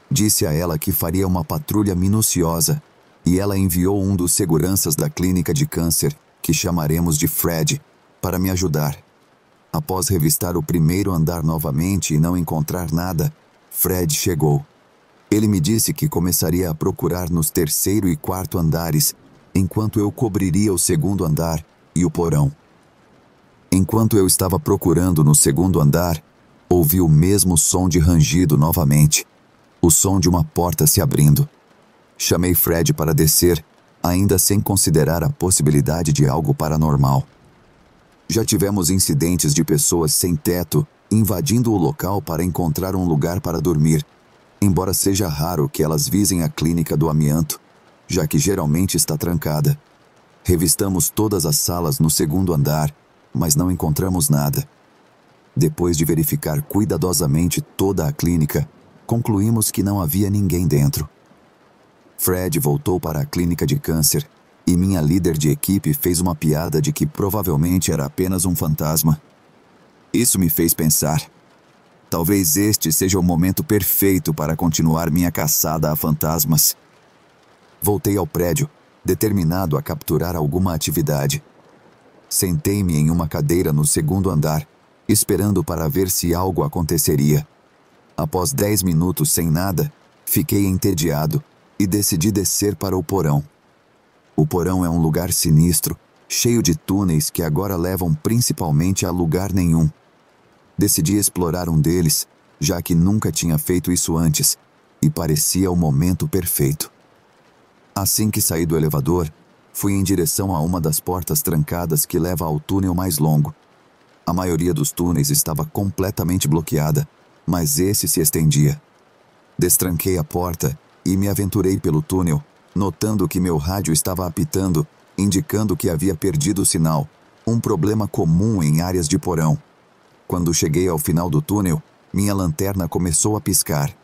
Disse a ela que faria uma patrulha minuciosa, e ela enviou um dos seguranças da clínica de câncer, que chamaremos de Fred, para me ajudar. Após revistar o 1º andar novamente e não encontrar nada, Fred chegou. Ele me disse que começaria a procurar nos 3º e 4º andares, enquanto eu cobriria o 2º andar e o porão. Enquanto eu estava procurando no 2º andar, ouvi o mesmo som de rangido novamente, o som de uma porta se abrindo. Chamei Fred para descer, ainda sem considerar a possibilidade de algo paranormal. Já tivemos incidentes de pessoas sem teto invadindo o local para encontrar um lugar para dormir, embora seja raro que elas visem a clínica do amianto, já que geralmente está trancada. Revistamos todas as salas no 2º andar, mas não encontramos nada. Depois de verificar cuidadosamente toda a clínica, concluímos que não havia ninguém dentro. Fred voltou para a clínica de câncer e minha líder de equipe fez uma piada de que provavelmente era apenas um fantasma. Isso me fez pensar. Talvez este seja o momento perfeito para continuar minha caçada a fantasmas. Voltei ao prédio, determinado a capturar alguma atividade. Sentei-me em uma cadeira no segundo andar, esperando para ver se algo aconteceria. Após 10 minutos sem nada, fiquei entediado e decidi descer para o porão. O porão é um lugar sinistro, cheio de túneis que agora levam principalmente a lugar nenhum. Decidi explorar um deles, já que nunca tinha feito isso antes, e parecia o momento perfeito. Assim que saí do elevador, fui em direção a uma das portas trancadas que leva ao túnel mais longo. A maioria dos túneis estava completamente bloqueada, mas esse se estendia. Destranquei a porta e me aventurei pelo túnel, notando que meu rádio estava apitando, indicando que havia perdido o sinal, um problema comum em áreas de porão. Quando cheguei ao final do túnel, minha lanterna começou a piscar.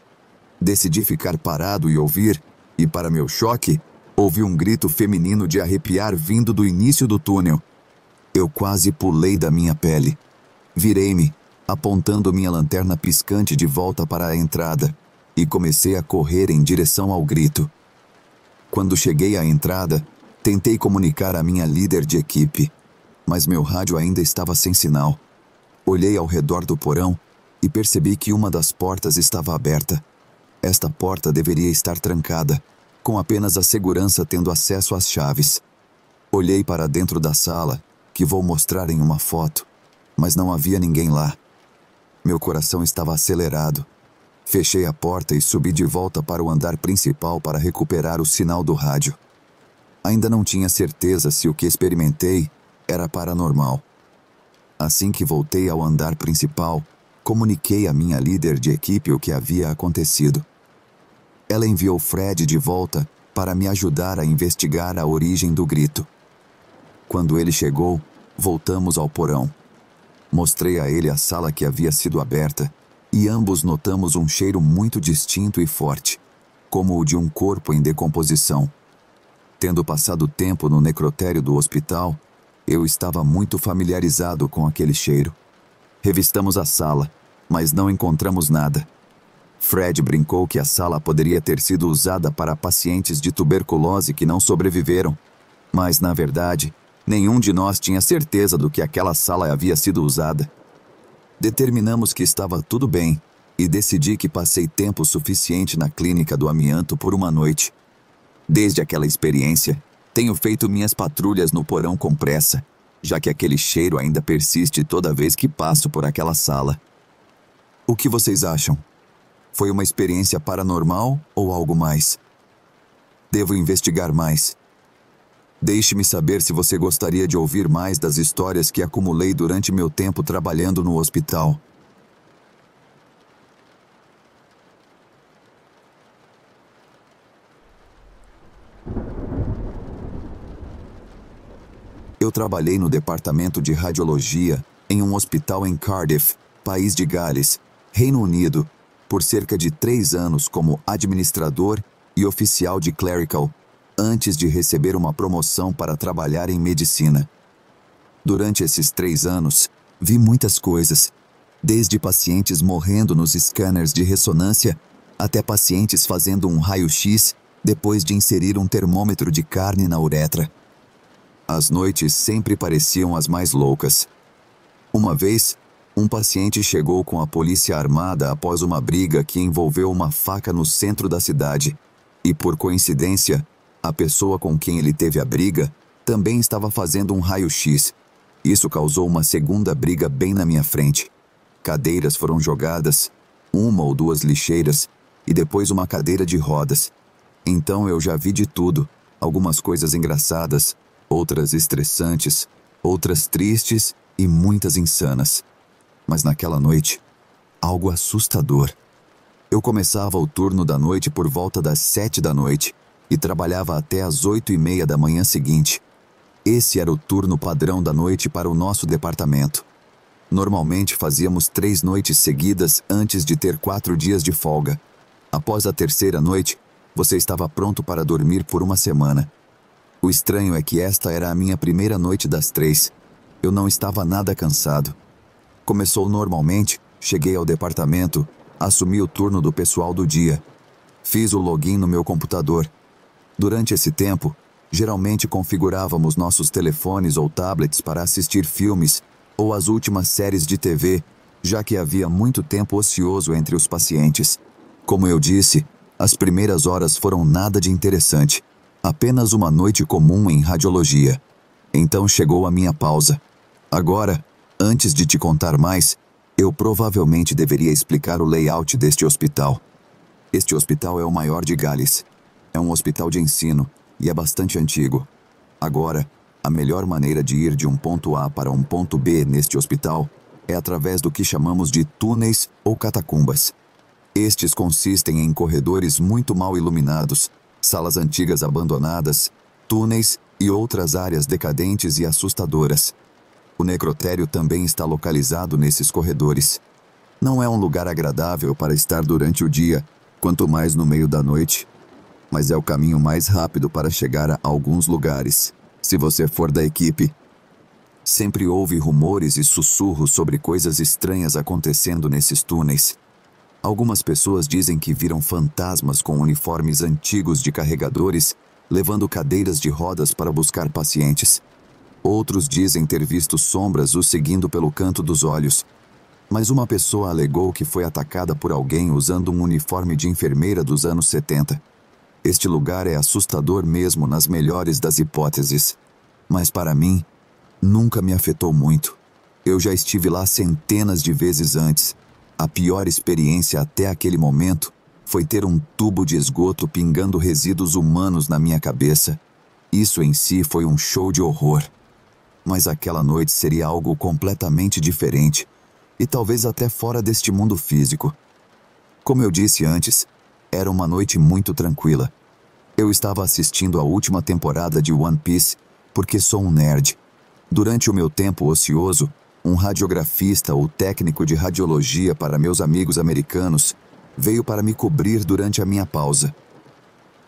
Decidi ficar parado e ouvir, e para meu choque, ouvi um grito feminino de arrepiar vindo do início do túnel. Eu quase pulei da minha pele. Virei-me, apontando minha lanterna piscante de volta para a entrada, e comecei a correr em direção ao grito. Quando cheguei à entrada, tentei comunicar à minha líder de equipe, mas meu rádio ainda estava sem sinal. Olhei ao redor do porão e percebi que uma das portas estava aberta. Esta porta deveria estar trancada, com apenas a segurança tendo acesso às chaves. Olhei para dentro da sala, que vou mostrar em uma foto, mas não havia ninguém lá. Meu coração estava acelerado. Fechei a porta e subi de volta para o andar principal para recuperar o sinal do rádio. Ainda não tinha certeza se o que experimentei era paranormal. Assim que voltei ao andar principal, comuniquei à minha líder de equipe o que havia acontecido. Ela enviou Fred de volta para me ajudar a investigar a origem do grito. Quando ele chegou, voltamos ao porão. Mostrei a ele a sala que havia sido aberta e ambos notamos um cheiro muito distinto e forte, como o de um corpo em decomposição. Tendo passado tempo no necrotério do hospital, eu estava muito familiarizado com aquele cheiro. Revistamos a sala, mas não encontramos nada. Fred brincou que a sala poderia ter sido usada para pacientes de tuberculose que não sobreviveram, mas, na verdade, nenhum de nós tinha certeza do que aquela sala havia sido usada. Determinamos que estava tudo bem e decidi que passei tempo suficiente na clínica do amianto por uma noite. Desde aquela experiência, tenho feito minhas patrulhas no porão com pressa, já que aquele cheiro ainda persiste toda vez que passo por aquela sala. O que vocês acham? Foi uma experiência paranormal ou algo mais? Devo investigar mais. Deixe-me saber se você gostaria de ouvir mais das histórias que acumulei durante meu tempo trabalhando no hospital. Eu trabalhei no departamento de radiologia em um hospital em Cardiff, País de Gales, Reino Unido, por cerca de 3 anos como administrador e oficial de clerical, antes de receber uma promoção para trabalhar em medicina. Durante esses 3 anos, vi muitas coisas, desde pacientes morrendo nos scanners de ressonância até pacientes fazendo um raio-x depois de inserir um termômetro de carne na uretra. As noites sempre pareciam as mais loucas. Uma vez, um paciente chegou com a polícia armada após uma briga que envolveu uma faca no centro da cidade, e por coincidência, a pessoa com quem ele teve a briga também estava fazendo um raio-x. Isso causou uma segunda briga bem na minha frente. Cadeiras foram jogadas, 1 ou 2 lixeiras, e depois uma cadeira de rodas. Então eu já vi de tudo, algumas coisas engraçadas, outras estressantes, outras tristes e muitas insanas. Mas naquela noite, algo assustador. Eu começava o turno da noite por volta das 7 da noite e trabalhava até às 8:30 da manhã seguinte. Esse era o turno padrão da noite para o nosso departamento. Normalmente fazíamos 3 noites seguidas antes de ter 4 dias de folga, Após a terceira noite, você estava pronto para dormir por uma semana. O estranho é que esta era a minha primeira noite das 3. Eu não estava nada cansado. Começou normalmente, cheguei ao departamento, assumi o turno do pessoal do dia. Fiz o login no meu computador. Durante esse tempo, geralmente configurávamos nossos telefones ou tablets para assistir filmes ou as últimas séries de TV, já que havia muito tempo ocioso entre os pacientes. Como eu disse, as primeiras horas foram nada de interessante, apenas uma noite comum em radiologia. Então chegou a minha pausa. Agora, antes de te contar mais, eu provavelmente deveria explicar o layout deste hospital. Este hospital é o maior de Gales. É um hospital de ensino e é bastante antigo. Agora, a melhor maneira de ir de um ponto A para um ponto B neste hospital é através do que chamamos de túneis ou catacumbas. Estes consistem em corredores muito mal iluminados, salas antigas abandonadas, túneis e outras áreas decadentes e assustadoras. O necrotério também está localizado nesses corredores. Não é um lugar agradável para estar durante o dia, quanto mais no meio da noite. Mas é o caminho mais rápido para chegar a alguns lugares, se você for da equipe. Sempre houve rumores e sussurros sobre coisas estranhas acontecendo nesses túneis. Algumas pessoas dizem que viram fantasmas com uniformes antigos de carregadores, levando cadeiras de rodas para buscar pacientes. Outros dizem ter visto sombras os seguindo pelo canto dos olhos. Mas uma pessoa alegou que foi atacada por alguém usando um uniforme de enfermeira dos anos 70. Este lugar é assustador mesmo nas melhores das hipóteses. Mas para mim, nunca me afetou muito. Eu já estive lá centenas de vezes antes. A pior experiência até aquele momento foi ter um tubo de esgoto pingando resíduos humanos na minha cabeça. Isso em si foi um show de horror. Mas aquela noite seria algo completamente diferente e talvez até fora deste mundo físico. Como eu disse antes, era uma noite muito tranquila. Eu estava assistindo a última temporada de One Piece porque sou um nerd. Durante o meu tempo ocioso, um radiografista ou técnico de radiologia para meus amigos americanos veio para me cobrir durante a minha pausa.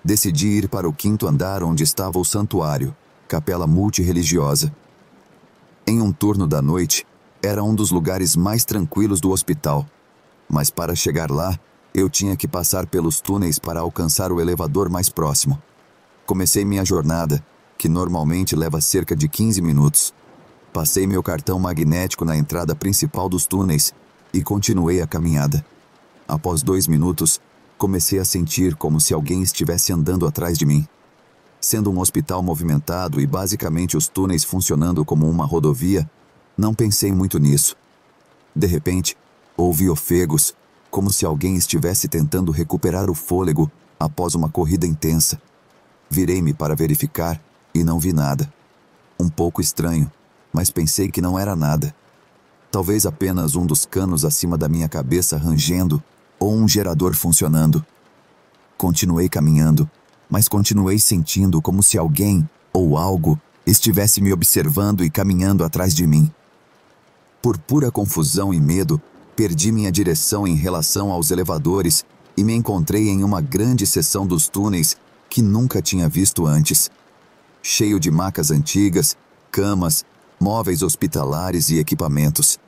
Decidi ir para o 5º andar onde estava o santuário, capela multirreligiosa. Em um turno da noite, era um dos lugares mais tranquilos do hospital. Mas para chegar lá, eu tinha que passar pelos túneis para alcançar o elevador mais próximo. Comecei minha jornada, que normalmente leva cerca de 15 minutos. Passei meu cartão magnético na entrada principal dos túneis e continuei a caminhada. Após 2 minutos, comecei a sentir como se alguém estivesse andando atrás de mim. Sendo um hospital movimentado e basicamente os túneis funcionando como uma rodovia, não pensei muito nisso. De repente, ouvi ofegos, como se alguém estivesse tentando recuperar o fôlego após uma corrida intensa. Virei-me para verificar e não vi nada. Um pouco estranho, mas pensei que não era nada. Talvez apenas um dos canos acima da minha cabeça rangendo ou um gerador funcionando. Continuei caminhando, mas continuei sentindo como se alguém ou algo estivesse me observando e caminhando atrás de mim. Por pura confusão e medo, perdi minha direção em relação aos elevadores e me encontrei em uma grande seção dos túneis que nunca tinha visto antes. Cheio de macas antigas, camas, móveis hospitalares e equipamentos.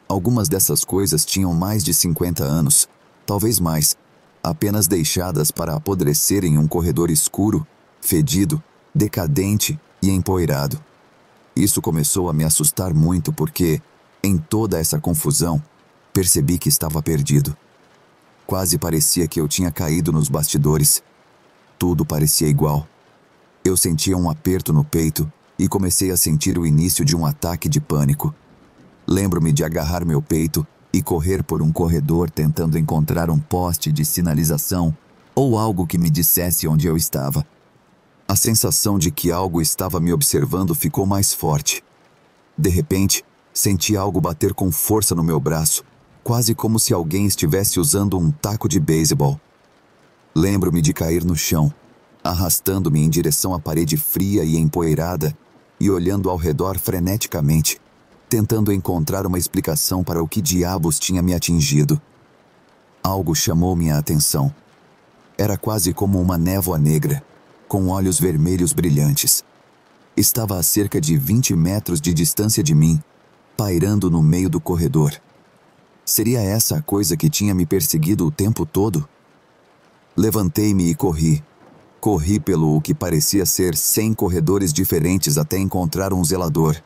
Algumas dessas coisas tinham mais de 50 anos, talvez mais, apenas deixadas para apodrecer em um corredor escuro, fedido, decadente e empoeirado. Isso começou a me assustar muito porque, em toda essa confusão, percebi que estava perdido. Quase parecia que eu tinha caído nos bastidores. Tudo parecia igual. Eu sentia um aperto no peito e comecei a sentir o início de um ataque de pânico. Lembro-me de agarrar meu peito e correr por um corredor tentando encontrar um poste de sinalização ou algo que me dissesse onde eu estava. A sensação de que algo estava me observando ficou mais forte. De repente, senti algo bater com força no meu braço, quase como se alguém estivesse usando um taco de beisebol. Lembro-me de cair no chão, arrastando-me em direção à parede fria e empoeirada e olhando ao redor freneticamente, tentando encontrar uma explicação para o que diabos tinha me atingido. Algo chamou minha atenção. Era quase como uma névoa negra, com olhos vermelhos brilhantes. Estava a cerca de 20 metros de distância de mim, pairando no meio do corredor. Seria essa a coisa que tinha me perseguido o tempo todo? Levantei-me e corri. Corri pelo o que parecia ser 100 corredores diferentes até encontrar um zelador.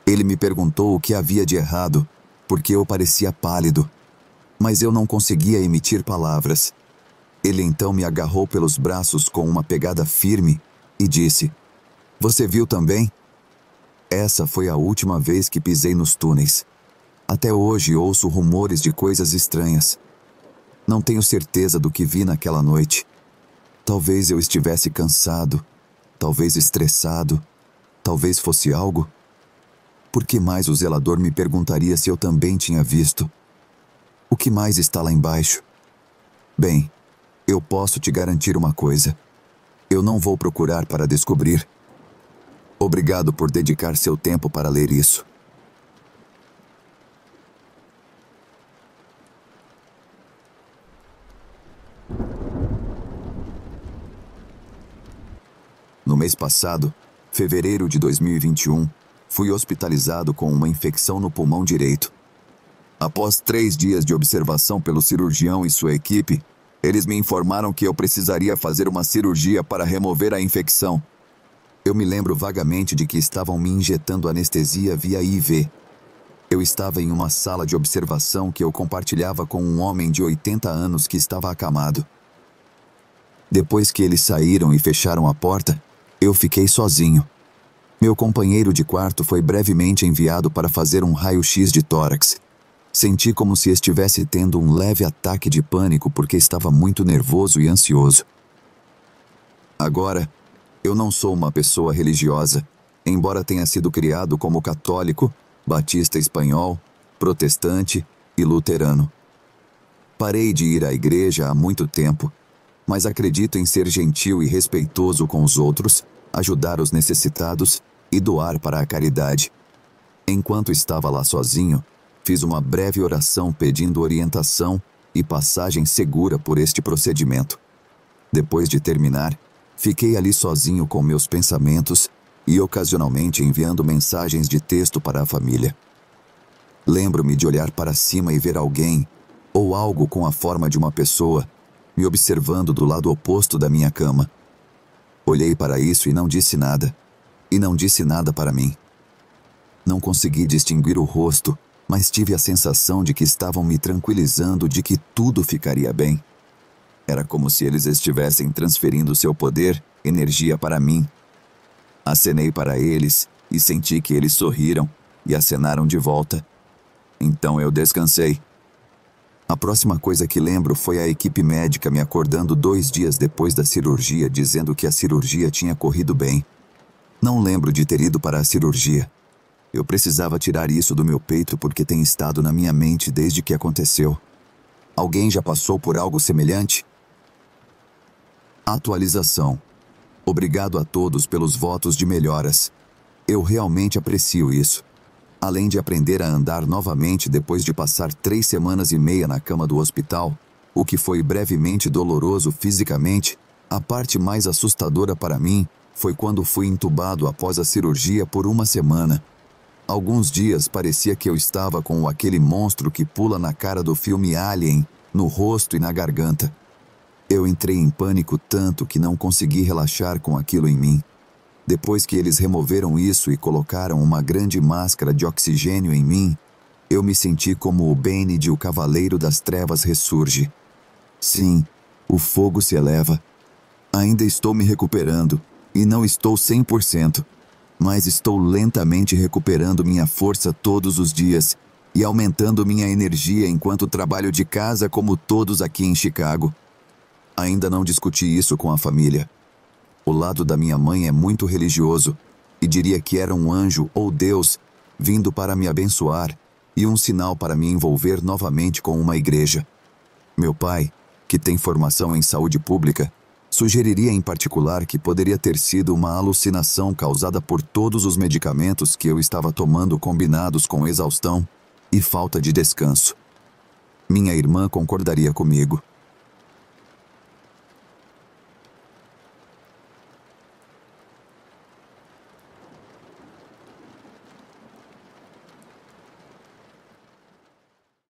Ele me perguntou o que havia de errado, porque eu parecia pálido, mas eu não conseguia emitir palavras. Ele então me agarrou pelos braços com uma pegada firme e disse: "Você viu também?" Essa foi a última vez que pisei nos túneis. Até hoje ouço rumores de coisas estranhas. Não tenho certeza do que vi naquela noite. Talvez eu estivesse cansado, talvez estressado, talvez fosse algo. Por que mais o zelador me perguntaria se eu também tinha visto? O que mais está lá embaixo? Bem, eu posso te garantir uma coisa. Eu não vou procurar para descobrir. Obrigado por dedicar seu tempo para ler isso. No mês passado, fevereiro de 2021, fui hospitalizado com uma infecção no pulmão direito. Após 3 dias de observação pelo cirurgião e sua equipe, eles me informaram que eu precisaria fazer uma cirurgia para remover a infecção. Eu me lembro vagamente de que estavam me injetando anestesia via IV. Eu estava em uma sala de observação que eu compartilhava com um homem de 80 anos que estava acamado. Depois que eles saíram e fecharam a porta, eu fiquei sozinho. Meu companheiro de quarto foi brevemente enviado para fazer um raio-x de tórax. Senti como se estivesse tendo um leve ataque de pânico porque estava muito nervoso e ansioso. Agora, eu não sou uma pessoa religiosa, embora tenha sido criado como católico, batista espanhol, protestante e luterano. Parei de ir à igreja há muito tempo, mas acredito em ser gentil e respeitoso com os outros, ajudar os necessitados e doar para a caridade. Enquanto estava lá sozinho, fiz uma breve oração pedindo orientação e passagem segura por este procedimento. Depois de terminar, fiquei ali sozinho com meus pensamentos e ocasionalmente enviando mensagens de texto para a família. Lembro-me de olhar para cima e ver alguém, ou algo com a forma de uma pessoa, me observando do lado oposto da minha cama. Olhei para isso e não disse nada. E não disse nada para mim. Não consegui distinguir o rosto, mas tive a sensação de que estavam me tranquilizando de que tudo ficaria bem. Era como se eles estivessem transferindo seu poder, energia para mim. Acenei para eles e senti que eles sorriram e acenaram de volta. Então eu descansei. A próxima coisa que lembro foi a equipe médica me acordando 2 dias depois da cirurgia, dizendo que a cirurgia tinha corrido bem. Não lembro de ter ido para a cirurgia. Eu precisava tirar isso do meu peito porque tem estado na minha mente desde que aconteceu. Alguém já passou por algo semelhante? Atualização. Obrigado a todos pelos votos de melhoras. Eu realmente aprecio isso. Além de aprender a andar novamente depois de passar 3 semanas e meia na cama do hospital, o que foi brevemente doloroso fisicamente, a parte mais assustadora para mim foi quando fui entubado após a cirurgia por 1 semana. Alguns dias parecia que eu estava com aquele monstro que pula na cara do filme Alien, no rosto e na garganta. Eu entrei em pânico tanto que não consegui relaxar com aquilo em mim. Depois que eles removeram isso e colocaram uma grande máscara de oxigênio em mim, eu me senti como o Bane de O Cavaleiro das Trevas ressurge. Sim, o fogo se eleva. Ainda estou me recuperando, e não estou 100%. Mas estou lentamente recuperando minha força todos os dias e aumentando minha energia enquanto trabalho de casa como todos aqui em Chicago. Ainda não discuti isso com a família. O lado da minha mãe é muito religioso e diria que era um anjo ou Deus vindo para me abençoar e um sinal para me envolver novamente com uma igreja. Meu pai, que tem formação em saúde pública, sugeriria em particular que poderia ter sido uma alucinação causada por todos os medicamentos que eu estava tomando combinados com exaustão e falta de descanso. Minha irmã concordaria comigo.